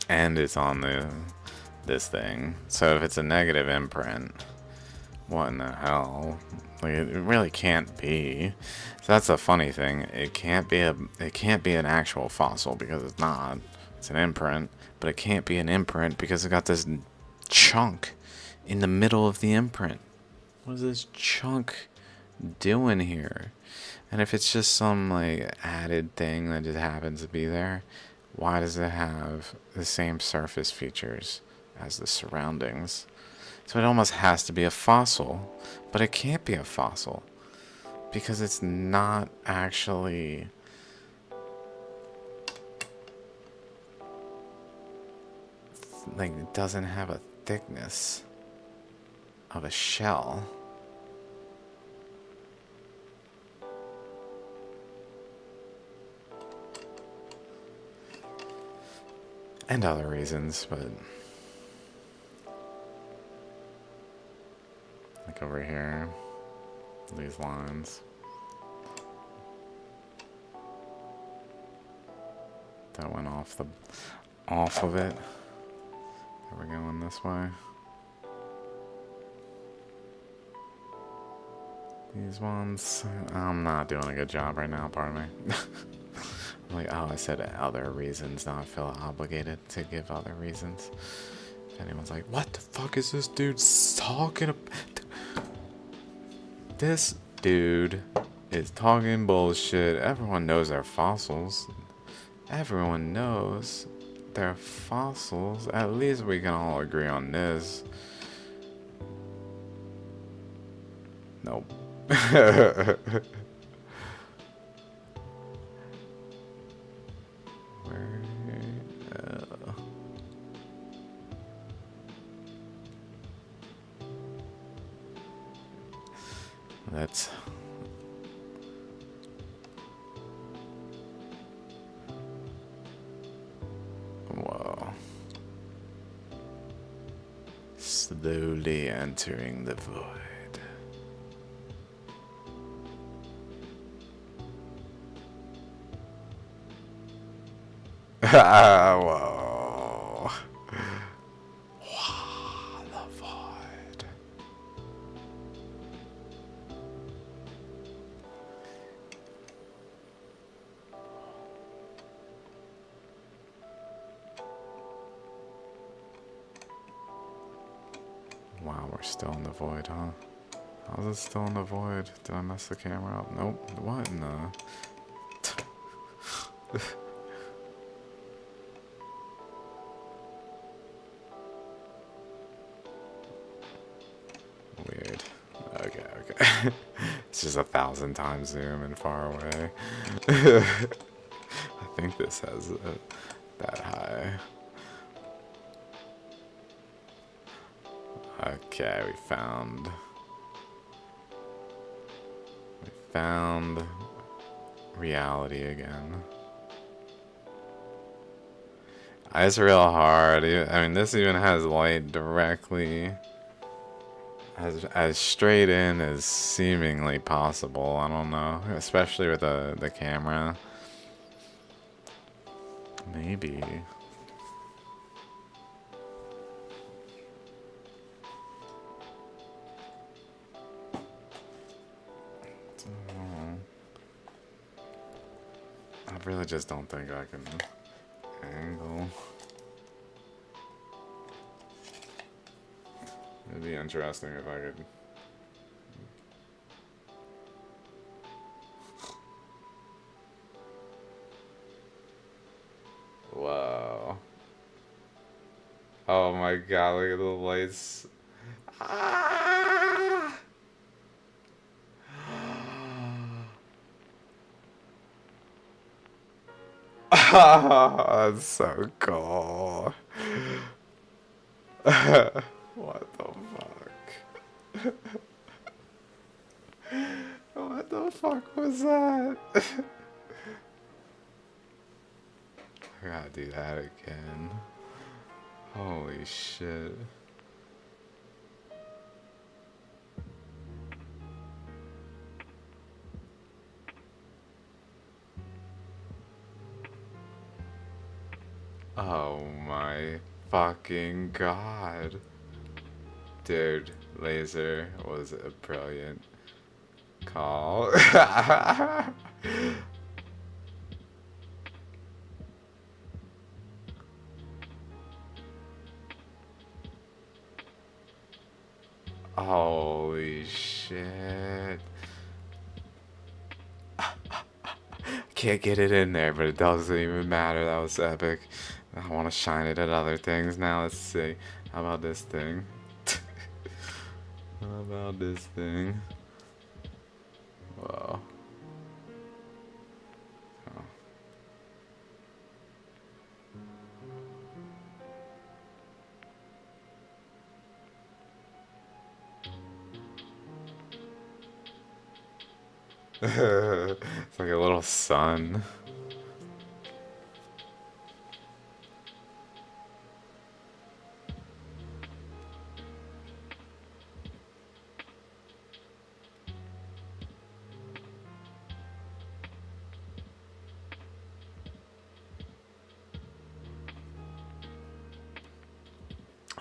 And it's on this thing. So if it's a negative imprint, what in the hell? Like it really can't be. So that's a funny thing. It can't be an actual fossil because it's not. It's an imprint, but it can't be an imprint because it got this chunk in the middle of the imprint. What is this chunk doing here? And if it's just some like added thing that just happens to be there, why does it have the same surface features as the surroundings? So it almost has to be a fossil, but it can't be a fossil because it's not actually like it doesn't have a thickness of a shell. And other reasons, but like over here, these lines. That went off of it. Are we going this way? These ones, I'm not doing a good job right now, pardon me. Like, oh, I said other reasons. Now I feel obligated to give other reasons. If anyone's like, what the fuck is this dude talking about? This dude is talking bullshit. Everyone knows they're fossils. Everyone knows they're fossils. At least we can all agree on this. Nope. That's whoa. Slowly entering the void. Whoa. Wow, the void. Wow, we're still in the void, huh? How's it still in the void? Did I mess the camera up? Nope. What in the... Weird. Okay. It's just 1,000 times zoom and far away. I think this has that high. Okay, we found reality again. It's real hard. I mean, this even has light directly as straight in as seemingly possible. I don't know, especially with the camera. Maybe. I really just don't think I can angle. It'd be interesting if I could. Wow. Oh my god, look at the lights. Ah! That's so cool. What the fuck? What the fuck was that? I gotta do that again. Holy shit. Oh my fucking god. Dude, laser was a brilliant call. Holy shit. Can't get it in there, but it doesn't even matter. That was epic. I want to shine it at other things now. Let's see. How about this thing? How about this thing? Whoa. Oh. It's like a little sun.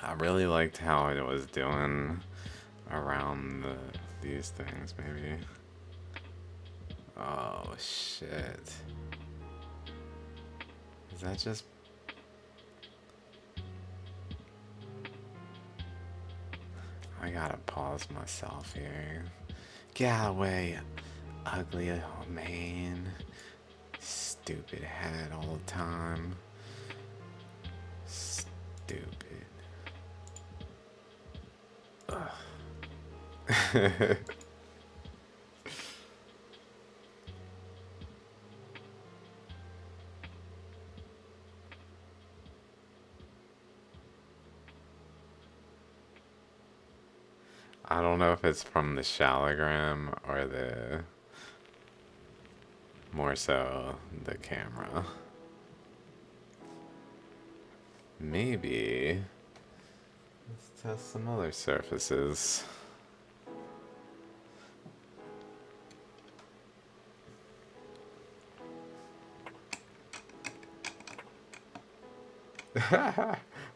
I really liked how it was doing around these things, maybe. Oh, shit. Is that just... I gotta pause myself here. Get out of the way, ugly man. Stupid head all the time. Stupid. Ugh. I don't know if it's from the Shaligram or more so the camera. Maybe. Let's test some other surfaces.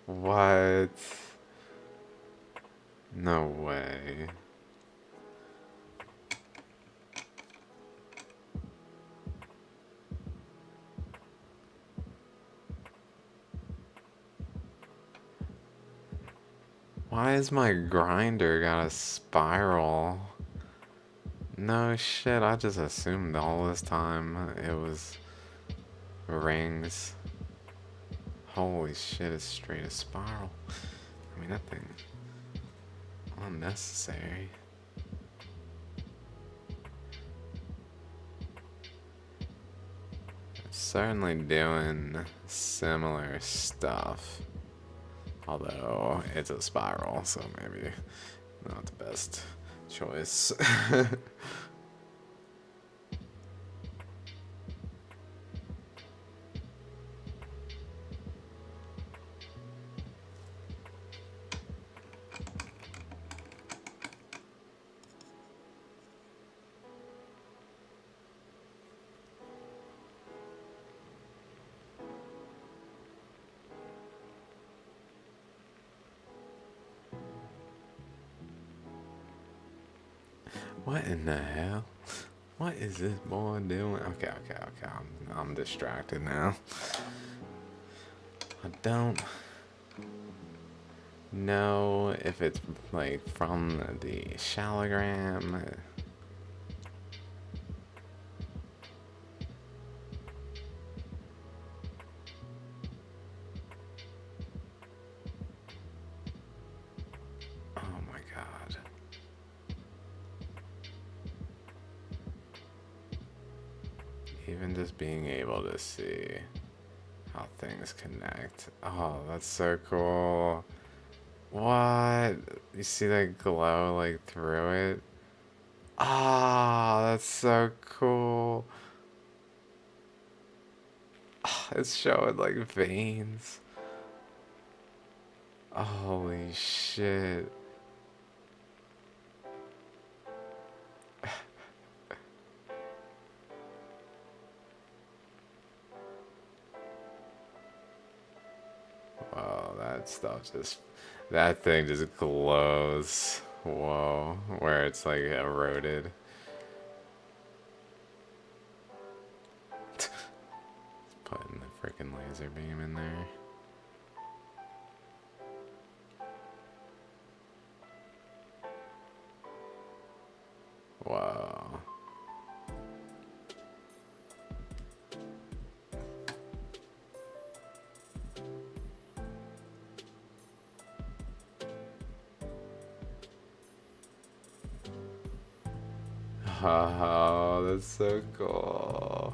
What? No way. Why is my grinder got a spiral? No shit, I just assumed all this time it was rings. Holy shit, it's straight a spiral. I mean, that thing unnecessary. certainly doing similar stuff. Although it's a spiral, so maybe not the best choice. What in the hell? What is this boy doing? Okay. I'm distracted now. I don't know if it's like from the Shaligram. Oh my god. Even just being able to see how things connect. Oh, that's so cool. What? You see that glow like through it? Ah, that's so cool. It's showing like veins. Holy shit. Wow, that thing just glows. Whoa, where it's like eroded. Putting the freaking laser beam in there. Wow. Oh, that's so cool.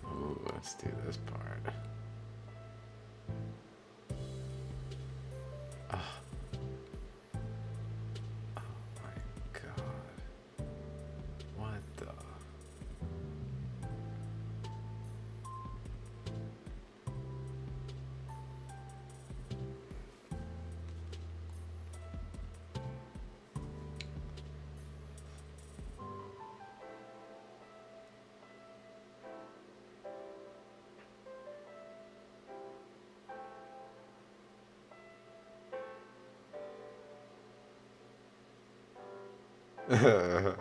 Ooh, let's do this part. Oh, oh my god. What the? Whoa.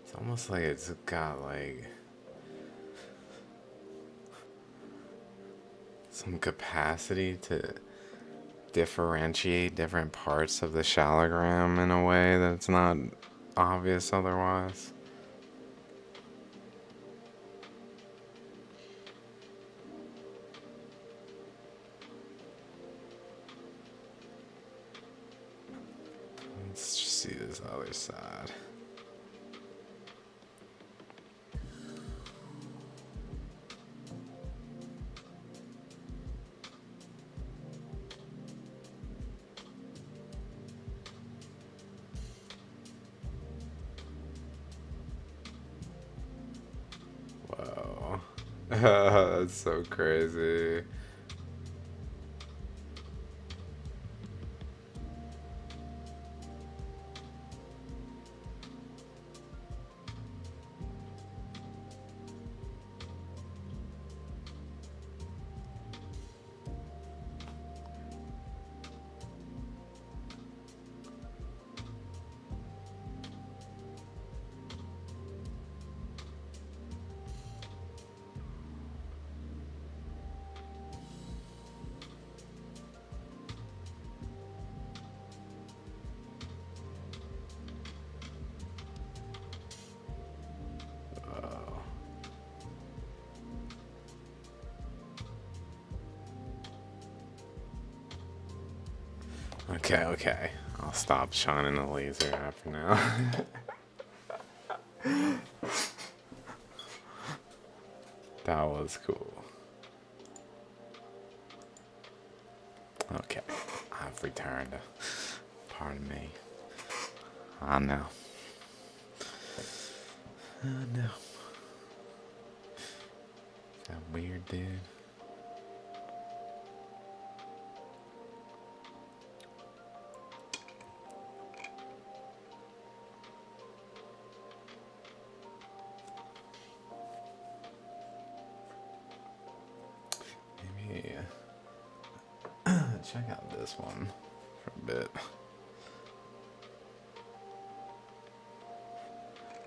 It's almost like it's got like some capacity to differentiate different parts of the Shaligram in a way that's not obvious otherwise. Let's just see this other side. Whoa. That's so crazy. Okay, okay. I'll stop shining the laser after now. That was cool. Okay, I've returned. Pardon me. Oh no. Oh no. Is that weird, dude? Maybe check out this one for a bit.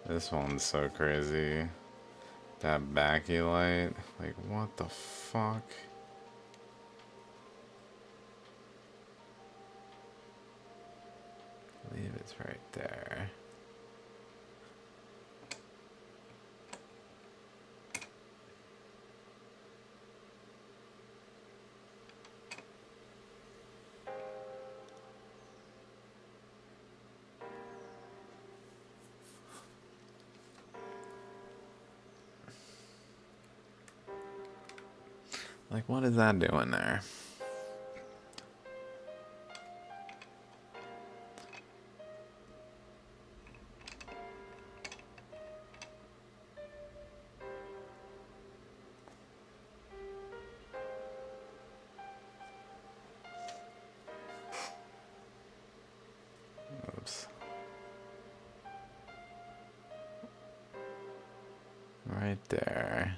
This one's so crazy. That backy light. Like, what the fuck? I believe it's right there. Like, what is that doing there? Oops. Right there.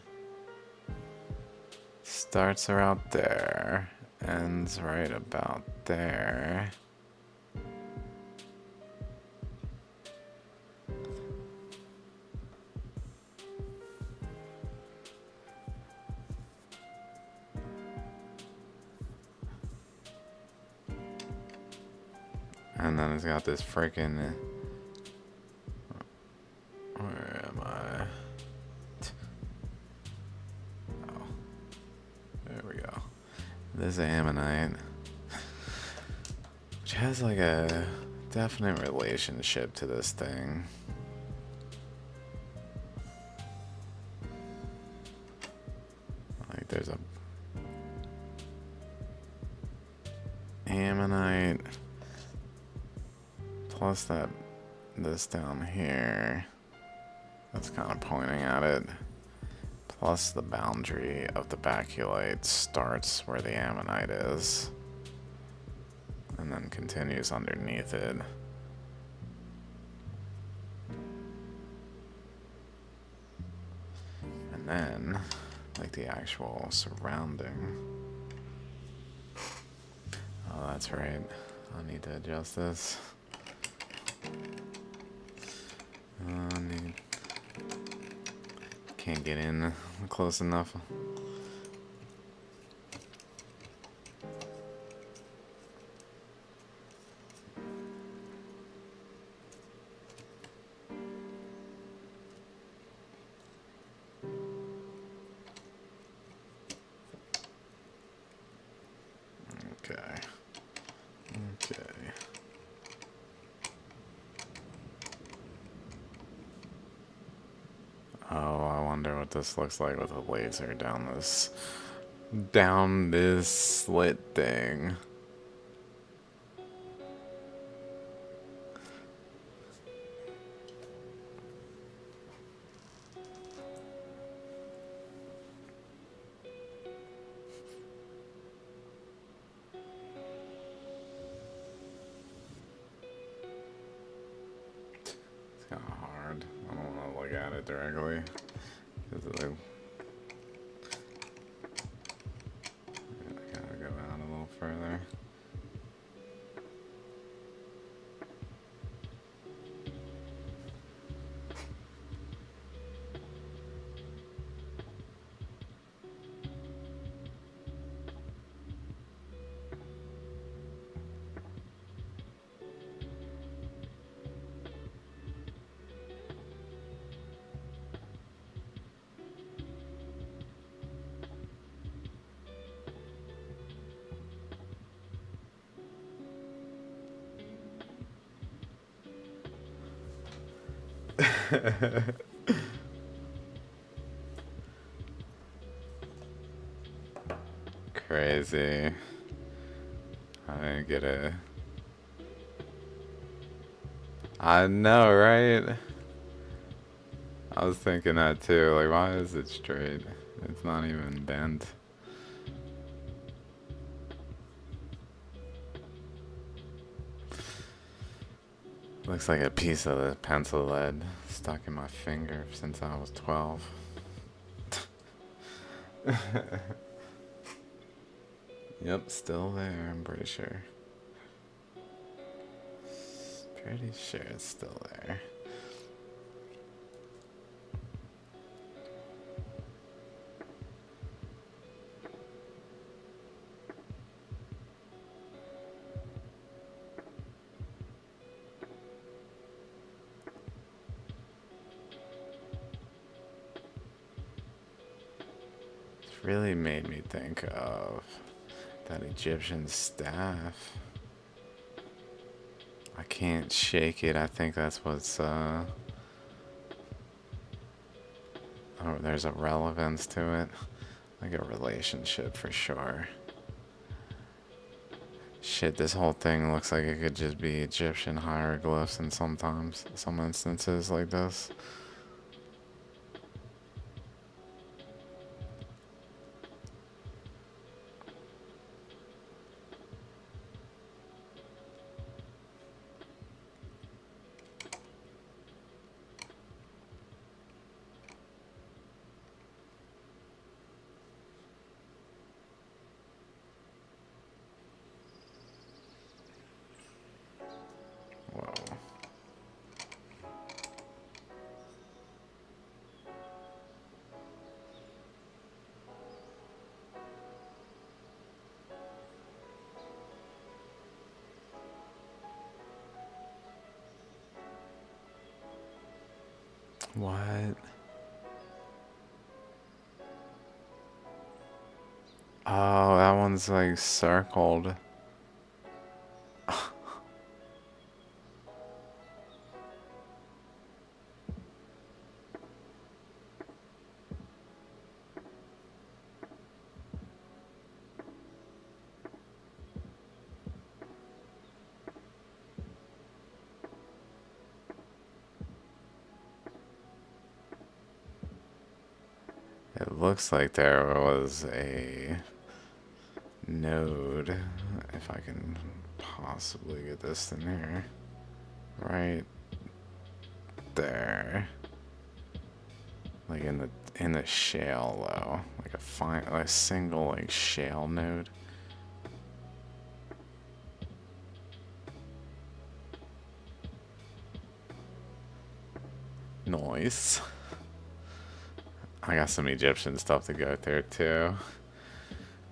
Starts around there. Ends right about there. And then it's got this freaking. Where am I? Oh. There we go. This ammonite. Which has like a definite relationship to this thing. Like there's a ammonite plus this down here that's kind of pointing at it, plus the boundary of the baculite starts where the ammonite is and then continues underneath it. And then like the actual surrounding. Oh, that's right, I need to adjust this. Can't get in close enough. Okay. Okay. Oh, I wonder what this looks like with a laser down this slit thing. kind of hard. I don't want to look at it directly. Like, I gotta go out a little further. Crazy. I didn't get it. I know, right? I was thinking that too. Like, why is it straight? It's not even bent. Looks like a piece of the pencil lead stuck in my finger since I was 12. Yep, still there, I'm pretty sure. Pretty sure it's still there. It's really made me think of that Egyptian staff. I can't shake it. I think that's what's oh, there's a relevance to it. Like a relationship for sure. Shit, this whole thing looks like it could just be Egyptian hieroglyphs in some instances like this. Whoa. What? Oh, that one's like circled. It looks like there was a node, if I can possibly get this in here, right there, like in the shale though, like a single like shale node. Nice. I got some Egyptian stuff to go through too.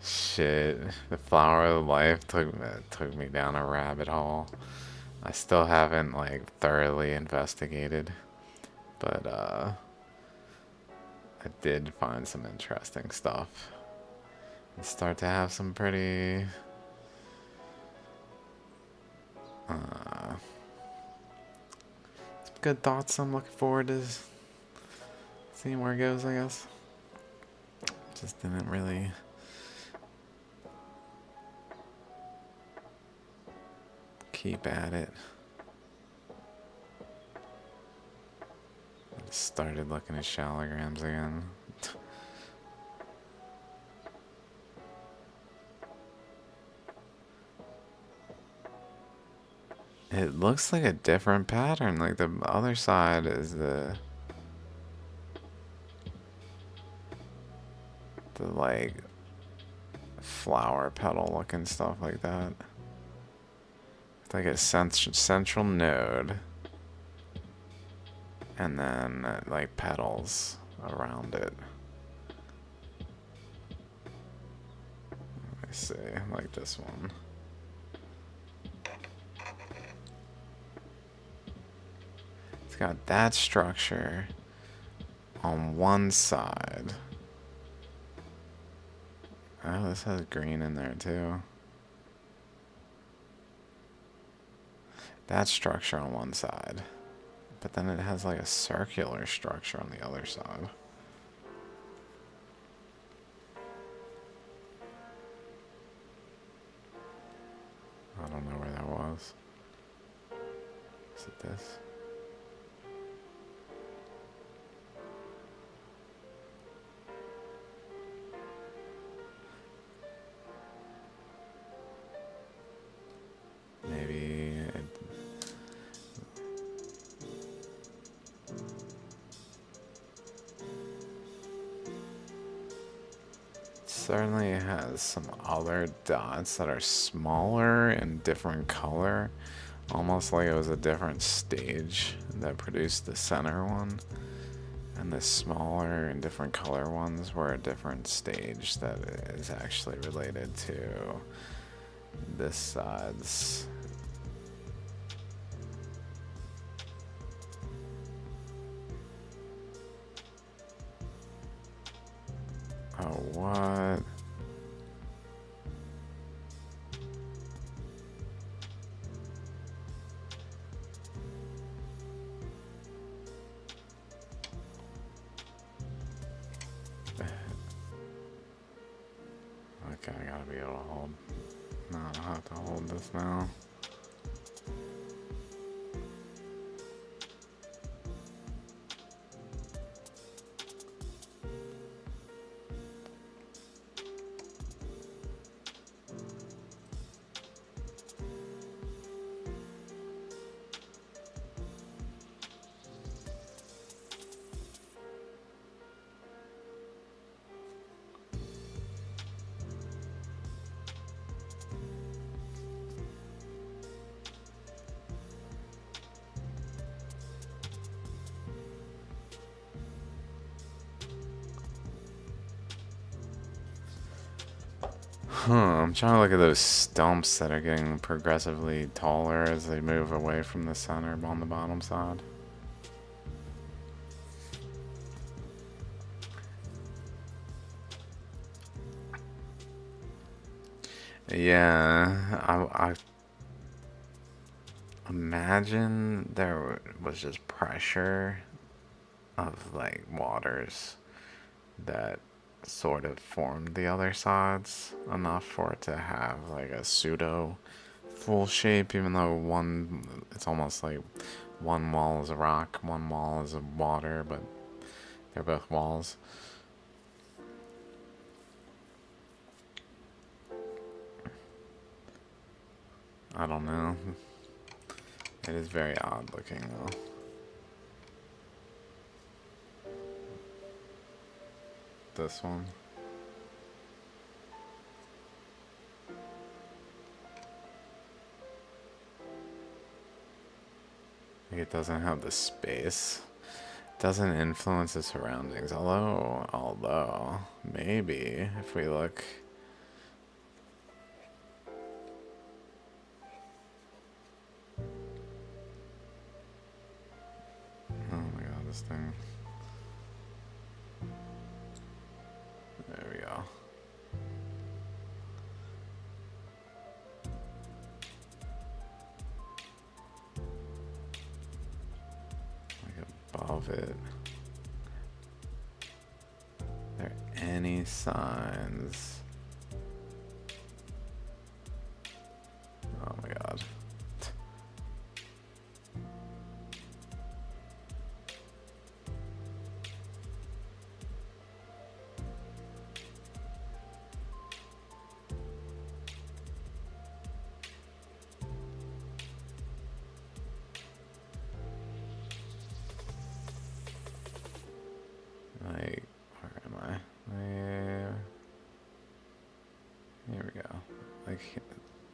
Shit, the flower of life took me down a rabbit hole. I still haven't like thoroughly investigated, but I did find some interesting stuff and start to have some pretty some good thoughts. I'm looking forward to seeing where it goes, I guess. Just didn't really keep at it. I started looking at Shaligrams again. It looks like a different pattern. Like the other side is the like flower petal looking stuff like that. It's like a central node. And then like petals around it. Let me see, like this one. It's got that structure on one side. Oh, this has green in there too. That structure on one side. But then it has like a circular structure on the other side. I don't know where that was. Is it this? Maybe it... certainly has some other dots that are smaller and different color. Almost like it was a different stage that produced the center one. And the smaller and different color ones were a different stage that is actually related to this side's. Oh, what? Okay, I gotta be able to hold. No, I don't have to hold this now. I'm trying to look at those stumps that are getting progressively taller as they move away from the center on the bottom side. Yeah, I imagine there was just pressure of like waters that sort of formed the other sides enough for it to have like a pseudo full shape, even though it's almost like one wall is a rock, one wall is a water, but they're both walls. I don't know. It is very odd looking though. This one. It doesn't have the space. It doesn't influence the surroundings. Although, maybe if we look. Oh my god, this thing. There we go. Like above it. Are there any signs? Oh my god. Here we go. Like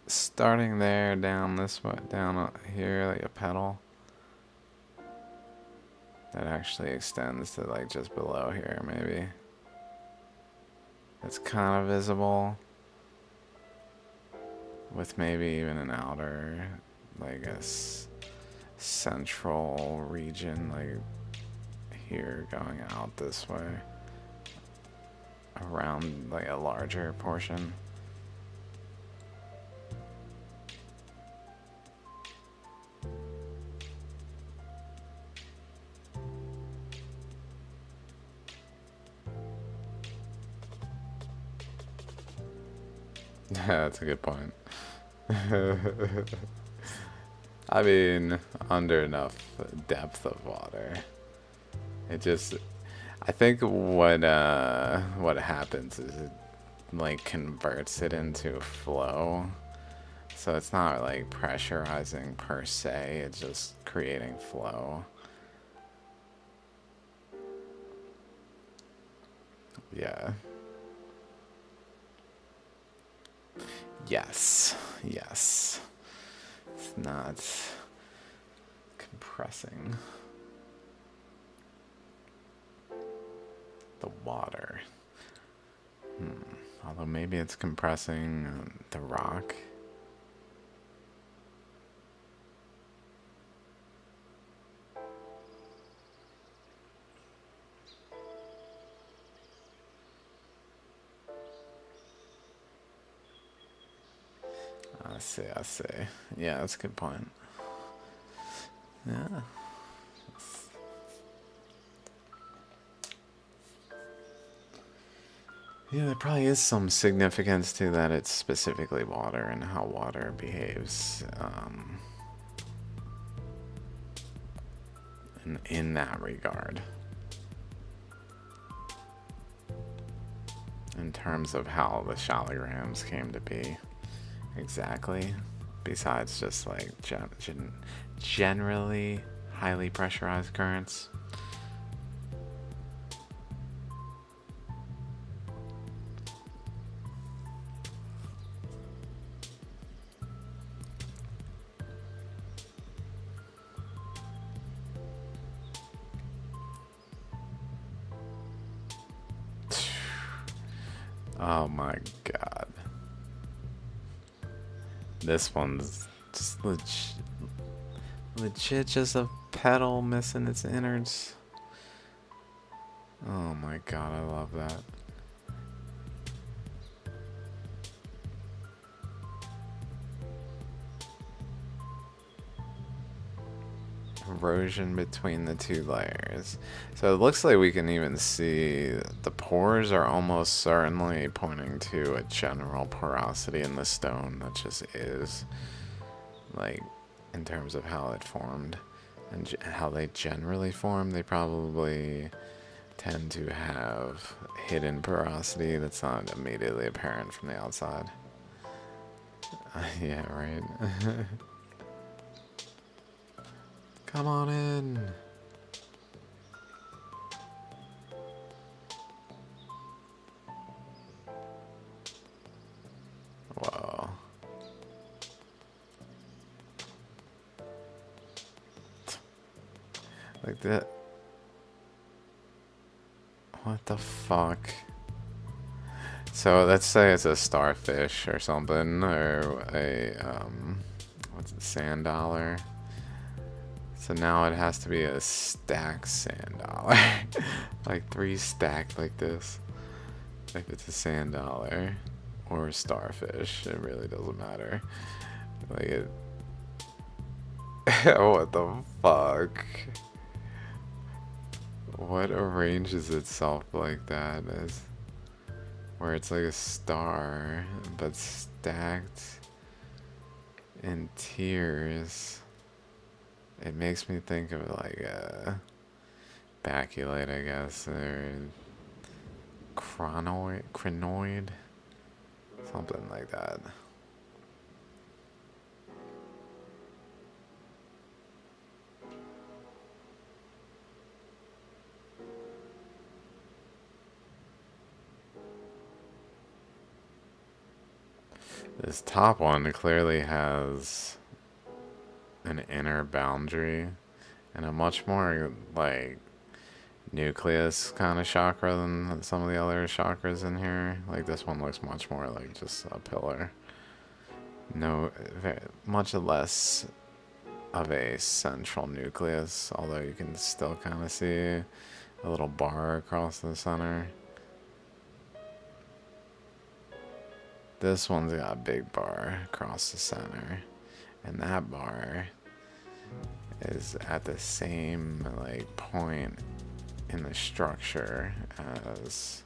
starting there, down this way, down here, like a pedal. That actually extends to like just below here, maybe. It's kind of visible. With maybe even an outer, like a central region, like here going out this way. Around like a larger portion. Yeah, that's a good point. I mean, under enough depth of water. It just, I think what happens is it like converts it into flow. So it's not like pressurizing per se, it's just creating flow. Yeah. Yes. Yes. It's not compressing the water. Although maybe it's compressing the rock. I see, I see. Yeah, that's a good point. Yeah. Yeah, there probably is some significance to that it's specifically water and how water behaves in that regard. In terms of how the Shaligrams came to be. Exactly. Besides just like generally highly pressurized currents. Oh my god. This one's just legit just a pedal missing its innards. Oh my god, I love that. Erosion between the two layers. So it looks like we can even see the pores are almost certainly pointing to a general porosity in the stone that just is. Like, in terms of how it formed and how they generally form, they probably tend to have hidden porosity that's not immediately apparent from the outside. Yeah, right. Come on in. Whoa. Like that. What the fuck? So let's say it's a starfish or something, or a what's it, sand dollar. So now it has to be a stacked sand dollar. Like 3 stacked like this. If it's a sand dollar or a starfish, it really doesn't matter. Like it. What the fuck? What arranges itself like that? As where it's like a star, but stacked in tiers. It makes me think of like a baculite, I guess, or crinoid, something like that. This top one clearly has an inner boundary and a much more, like, nucleus kind of chakra than some of the other chakras in here. Like, this one looks much more like just a pillar. No, much less of a central nucleus, although you can still kind of see a little bar across the center. This one's got a big bar across the center, and that bar is at the same, like, point in the structure as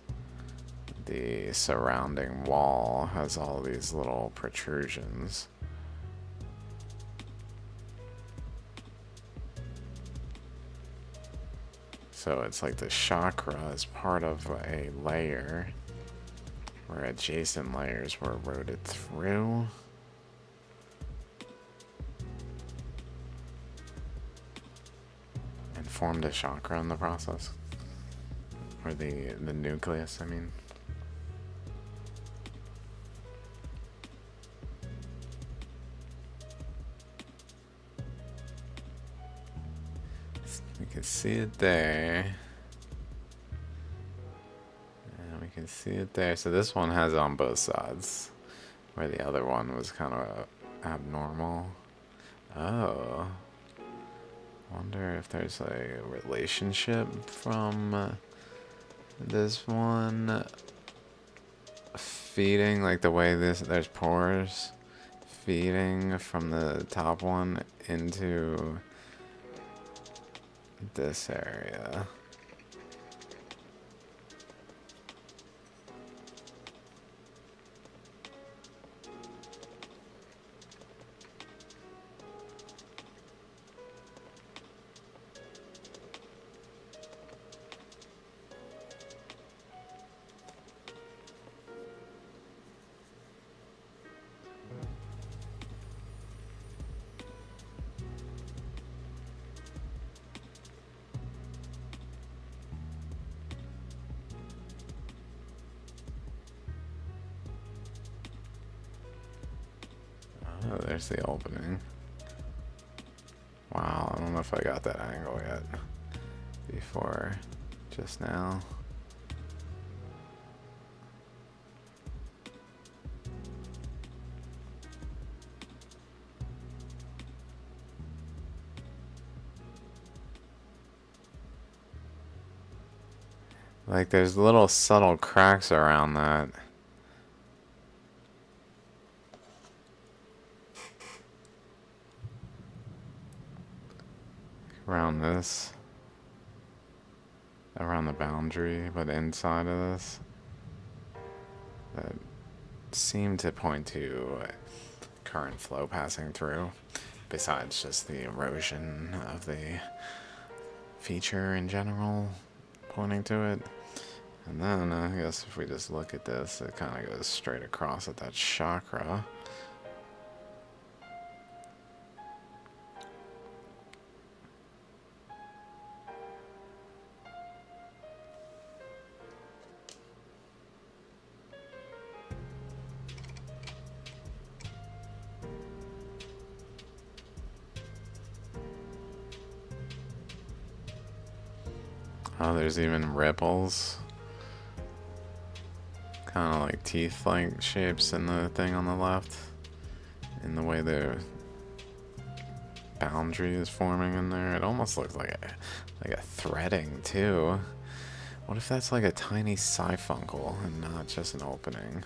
the surrounding wall has all these little protrusions. So it's like the chakra is part of a layer where adjacent layers were eroded through. And formed a chakra in the process. Or the nucleus, I mean. We can see it there. And we can see it there. So this one has it on both sides. Where the other one was kind of abnormal. Oh. Wonder if there's a relationship from this one feeding, like the way there's pores feeding from the top one into this area. Oh, there's the opening. Wow, I don't know if I got that angle yet before just now. Like there's little subtle cracks around that. Around this. Around the boundary, but inside of this. That seem to point to current flow passing through. Besides just the erosion of the feature in general pointing to it. And then I guess if we just look at this, it kind of goes straight across at that chakra. Oh, there's even ripples. Kind of like teeth-like shapes in the thing on the left. In the way the boundary is forming in there. It almost looks like a threading, too. What if that's like a tiny siphuncle and not just an opening?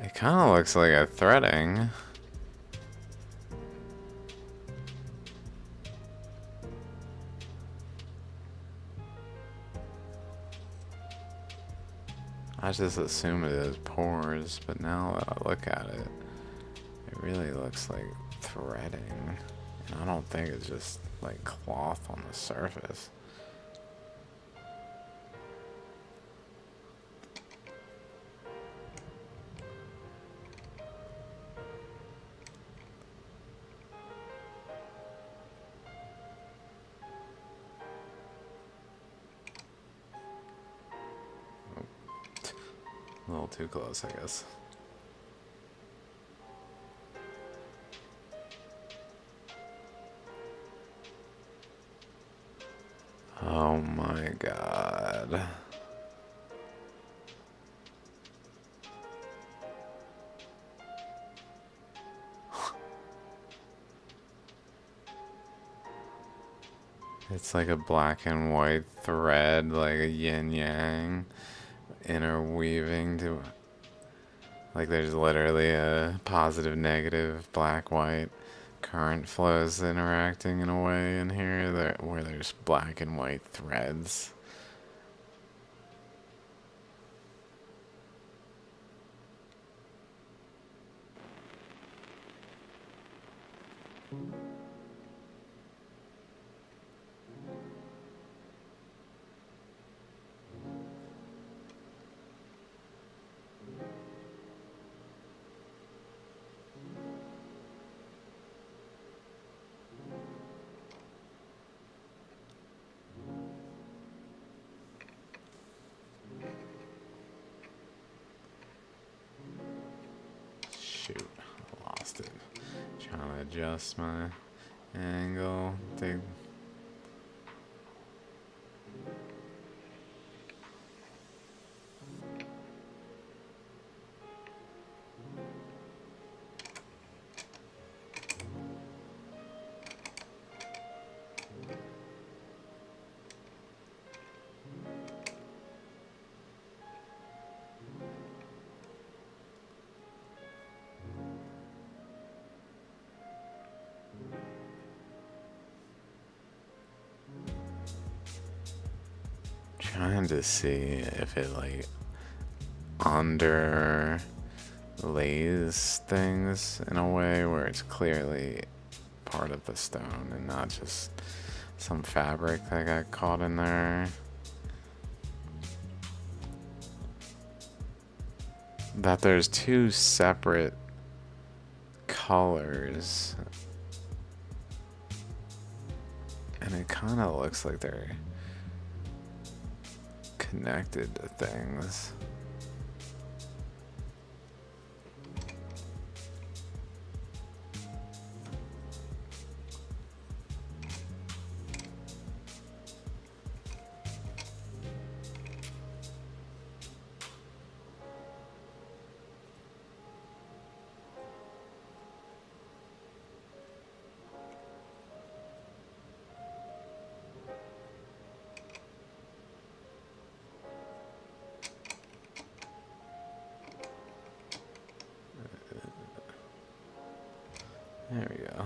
It kind of looks like a threading. I just assume it is pores, but now that I look at it, it really looks like threading. And I don't think it's just like cloth on the surface. A little too close, I guess. Oh my god. It's like a black and white thread, like a yin yang interweaving to. Like there's literally a positive, negative, black, white current flows interacting in a way in here where there's black and white threads. Shoot, I lost it. Trying to adjust my angle. Trying to see if it like underlays things in a way where it's clearly part of the stone and not just some fabric that got caught in there. That there's two separate colors and it kind of looks like they're connected to things. There we go.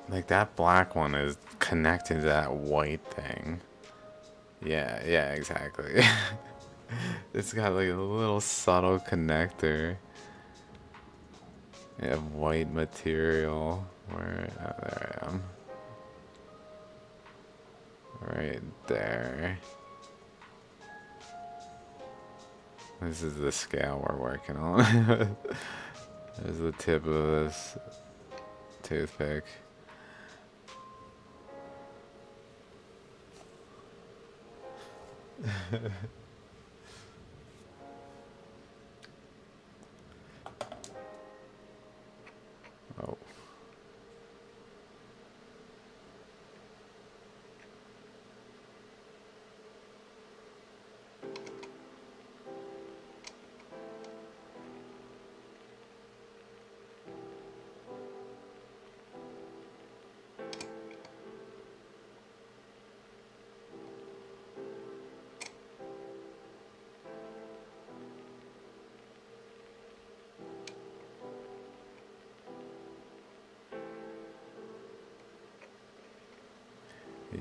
Like that black one is connected to that white thing. Yeah, yeah, exactly. It's got like a little subtle connector of white material. Where? Oh, there I am. Right there. This is the scale we're working on. There's the tip of this toothpick. Oh.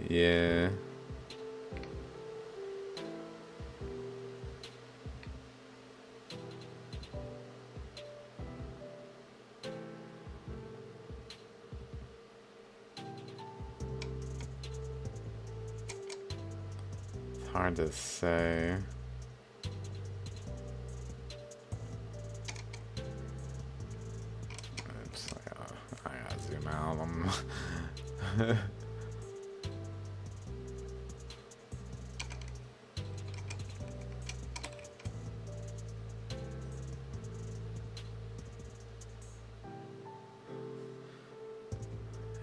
Yeah. hard to say. Oops, I gotta zoom out.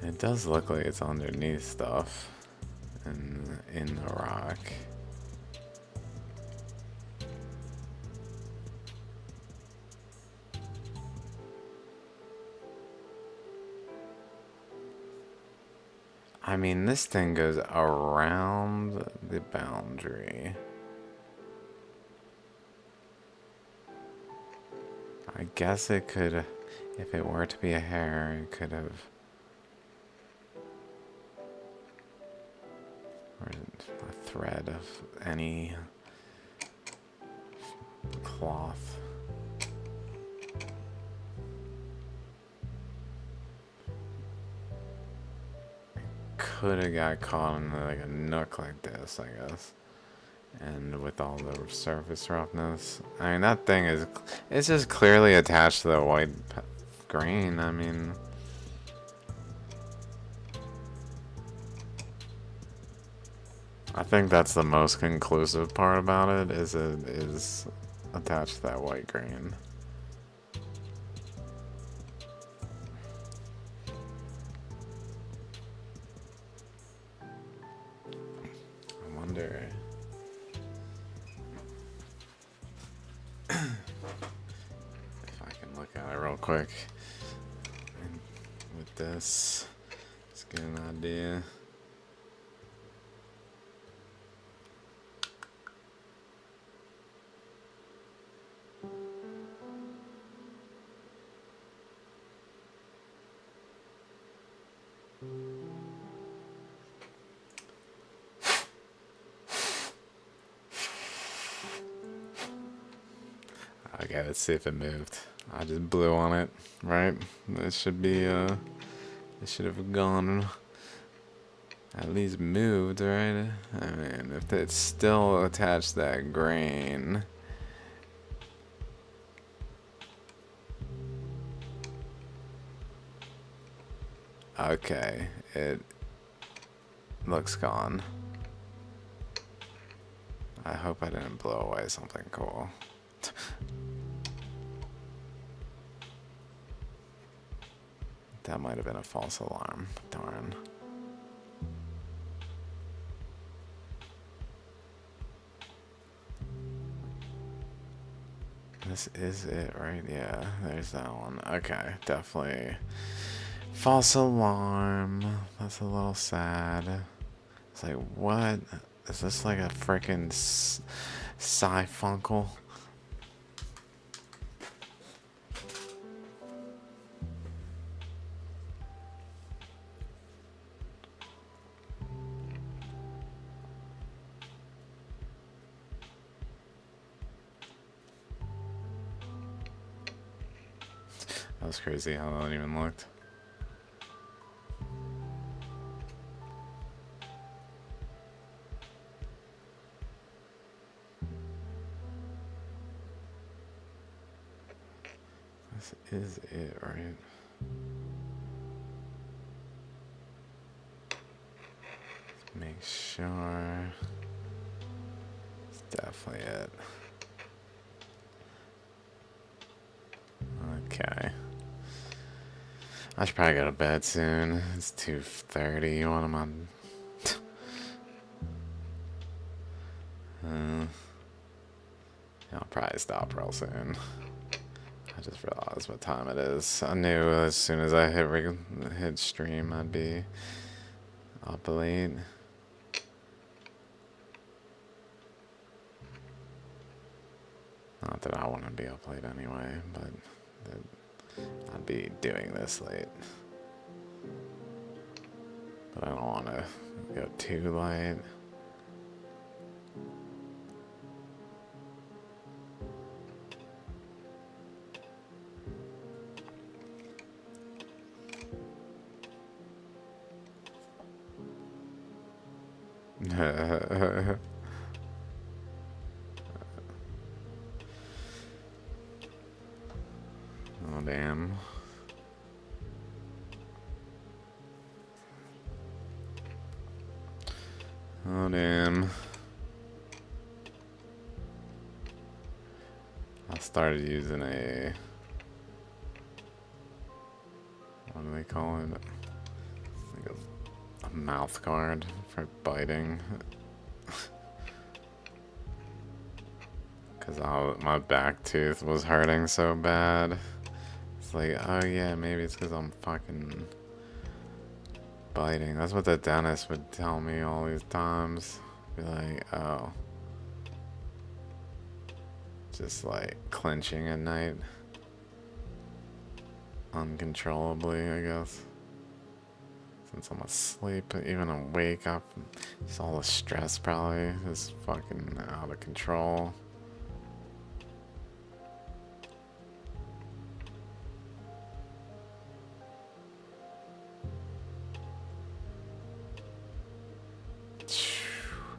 It does look like it's underneath stuff in the rock. I mean, this thing goes around the boundary. I guess it could, if it were to be a hair, it could have, or a thread of any cloth. Could have got caught in like a nook like this, I guess. And with all the surface roughness, I mean, that thing is, it's just clearly attached to the white grain. I mean, I think that's the most conclusive part about it, is it is attached to that white grain. I wonder if I can look at it real quick. And with this, let's get an idea. Okay, let's see if it moved. I just blew on it, right? It should be, it should have gone, at least moved, right? I mean, if it's still attached to that grain. Okay, it looks gone. I hope I didn't blow away something cool. That might have been a false alarm. Darn. This is it, right? Yeah, there's that one. Okay, definitely. False alarm. That's a little sad. It's like, what? Is this like a freaking sci-funkle? That was crazy how that even looked. This is it, right? Let's make sure. It's definitely it. Okay. I should probably go to bed soon. It's 2:30. What am I? I'll probably stop real soon. I just realized what time it is. I knew as soon as I hit stream, I'd be up late. Not that I want to be up late anyway, but I'd be doing this late. But I don't want to go too late. Oh, damn. Oh, damn. I started using a... What do they call it? Like a mouth guard for biting. Because my back tooth was hurting so bad. It's like, oh yeah, maybe it's because I'm fucking biting. That's what the dentist would tell me all these times. Be like, oh. Just like clenching at night. Uncontrollably, I guess. Since I'm asleep, even awake, just all the stress probably is fucking out of control.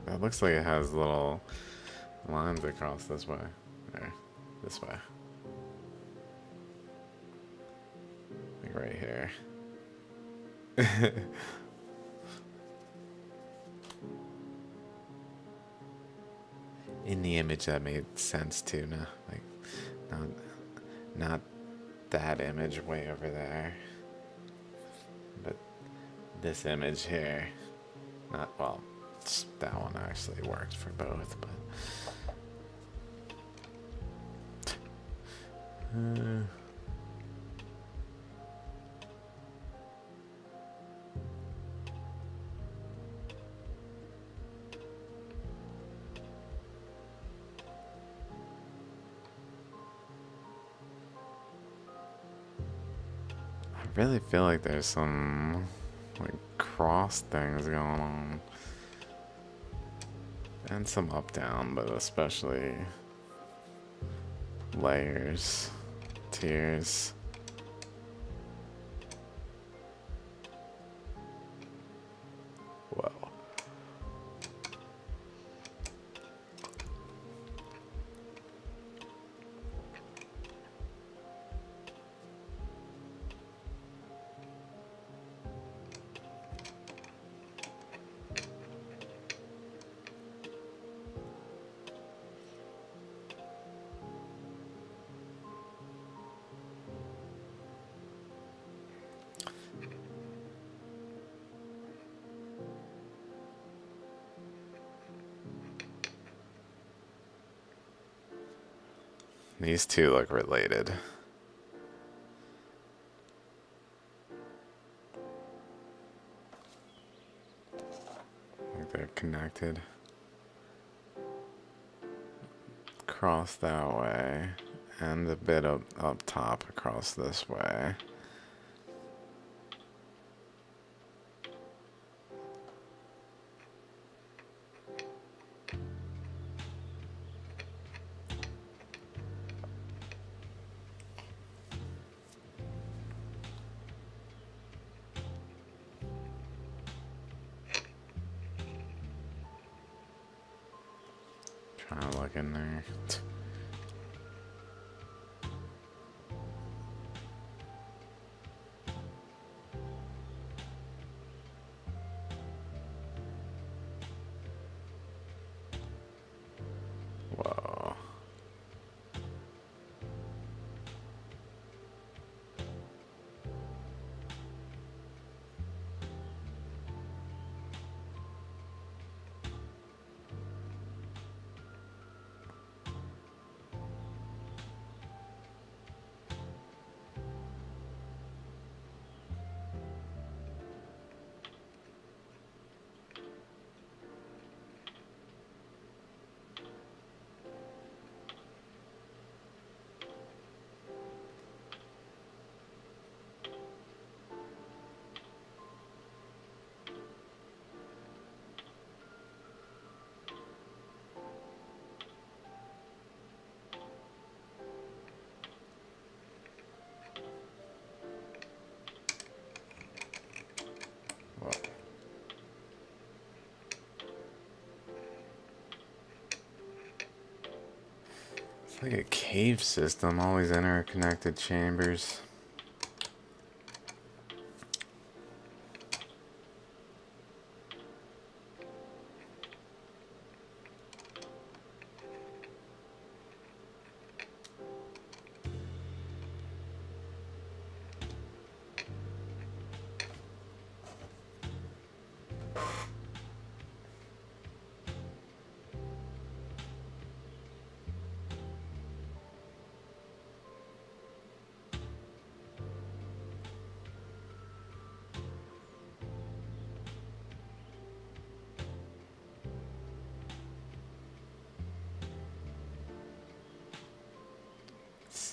That looks like it has little lines across this way. There. This way. Like right here. In the image that made sense too, no? Like, not that image way over there. But this image here. Not, well, that one actually worked for both, but... I really feel like there's some like cross things going on. And some up down, but especially layers, tiers. Whoa. These two look related. Like they're connected. Across that way. And a bit up top across this way. Trying to look in there. Whoa. It's like a cave system, all these interconnected chambers.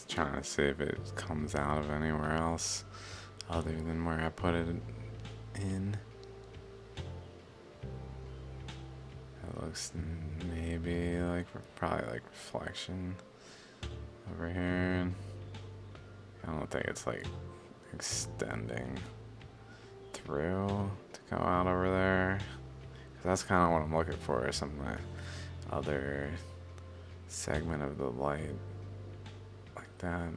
Trying to see if it comes out of anywhere else other than where I put it in. It looks maybe like probably like reflection over here. I don't think it's like extending through to go out over there. 'Cause that's kind of what I'm looking for, some other segment of the light like that.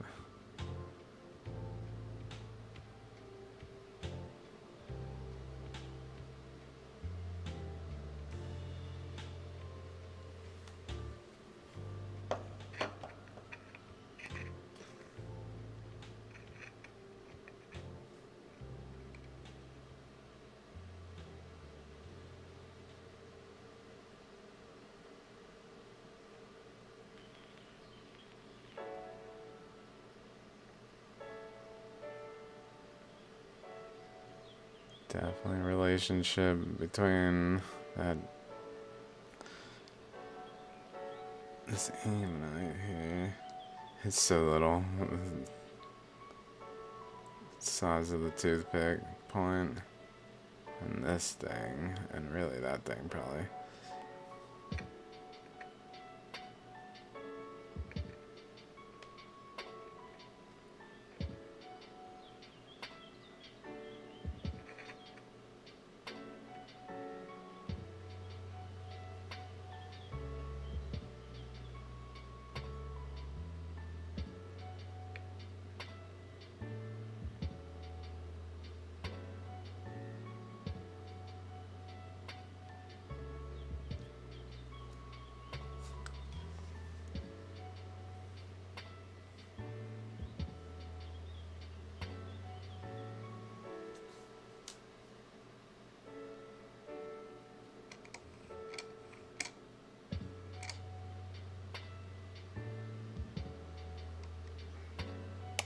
Definitely a relationship between that this ammonite here. It's so little. Size of the toothpick point. And this thing. And really that thing probably.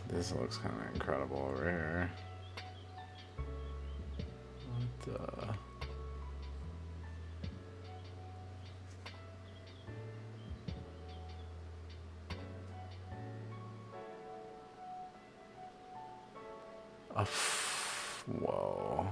This looks kind of incredible over here. What the? Whoa.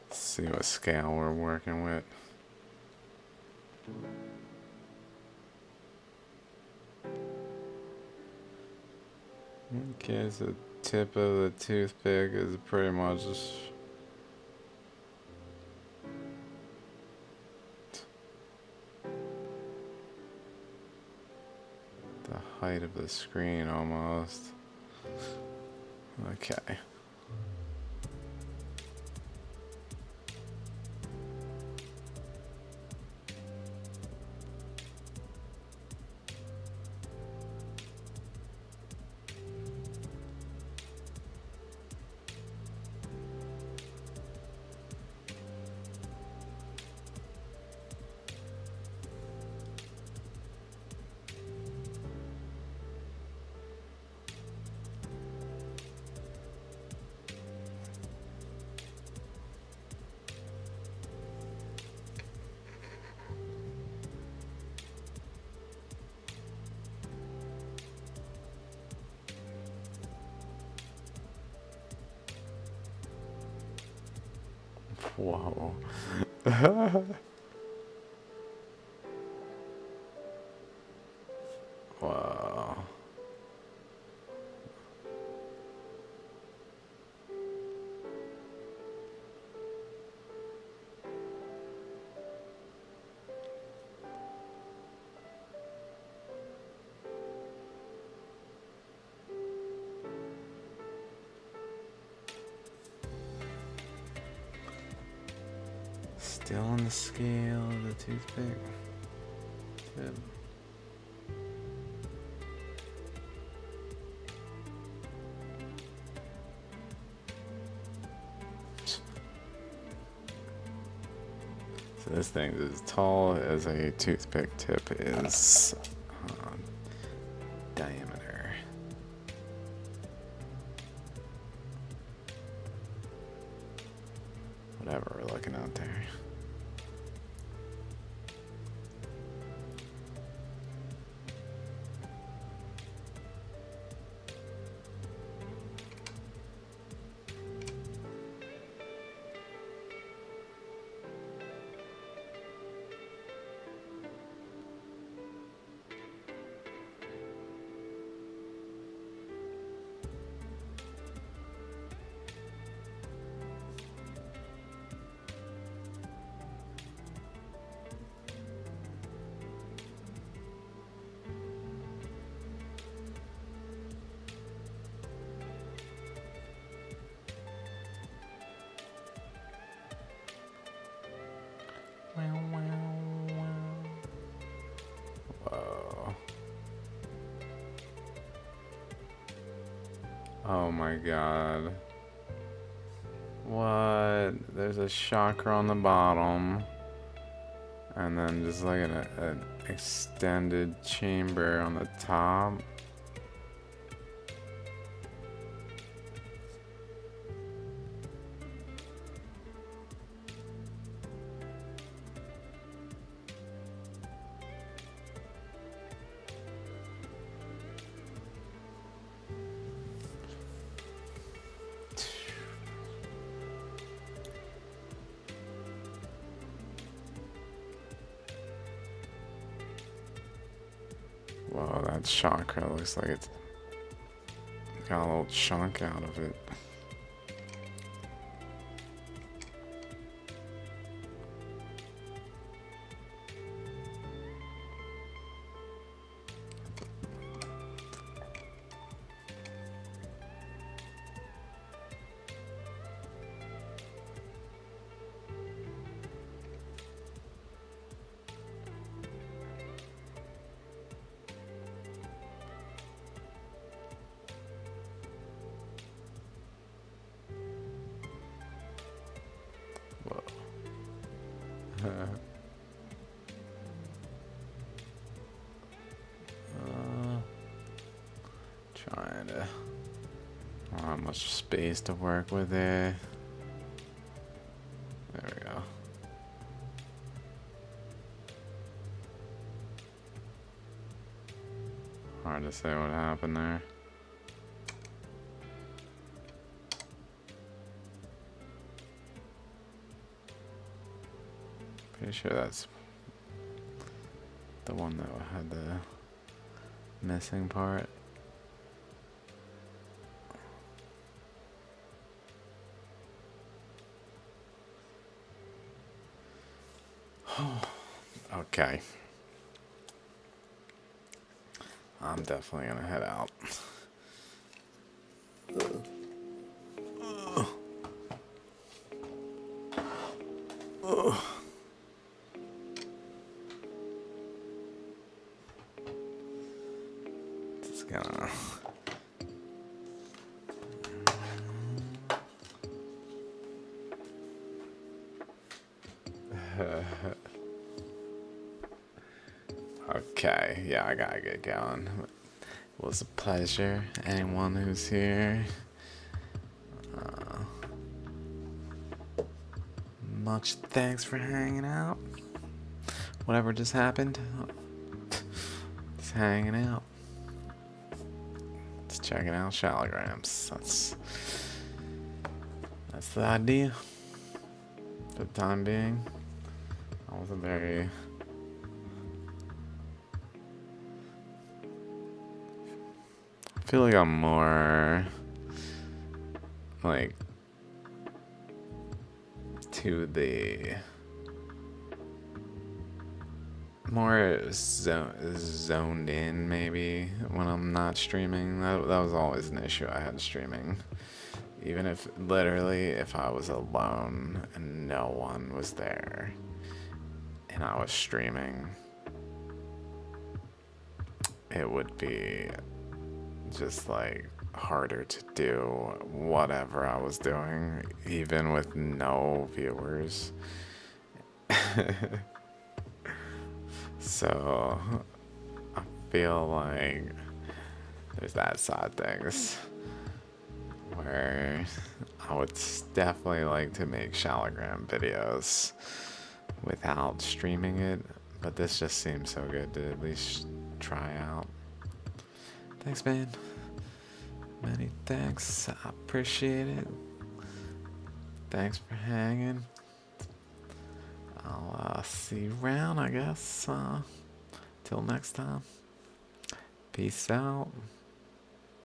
Let's see what scale we're working with. Okay, so the tip of the toothpick is pretty much just the height of the screen almost. Okay. Whoa. Whoa. Still on the scale of the toothpick. Good. So this thing is as tall as a toothpick tip is diameter. Whatever we're looking out there. Whoa. Oh my god. What? There's a chakra on the bottom. And then just like an extended chamber on the top. Whoa, that chakra looks like it's got a little chunk out of it. Trying to not much space to work with there. There we go. Hard to say what happened there. Pretty sure that's the one that had the missing part. Okay. I'm definitely gonna head out. Just gonna. Okay, yeah, I gotta get going. It was a pleasure. Anyone who's here, much thanks for hanging out. Whatever just happened, just hanging out. Just checking out Shaligrams. That's the idea. for the time being. I wasn't very... I feel like I'm more like to the more zoned in maybe when I'm not streaming. That was always an issue I had streaming. Even if literally if I was alone and no one was there and I was streaming, it would be just like harder to do whatever I was doing, even with no viewers. So I feel like there's that side of things where I would definitely like to make Shaligram videos without streaming it, but this just seems so good to at least try out. Thanks, man. Many thanks. I appreciate it. Thanks for hanging. I'll see you around, I guess. Till next time. Peace out.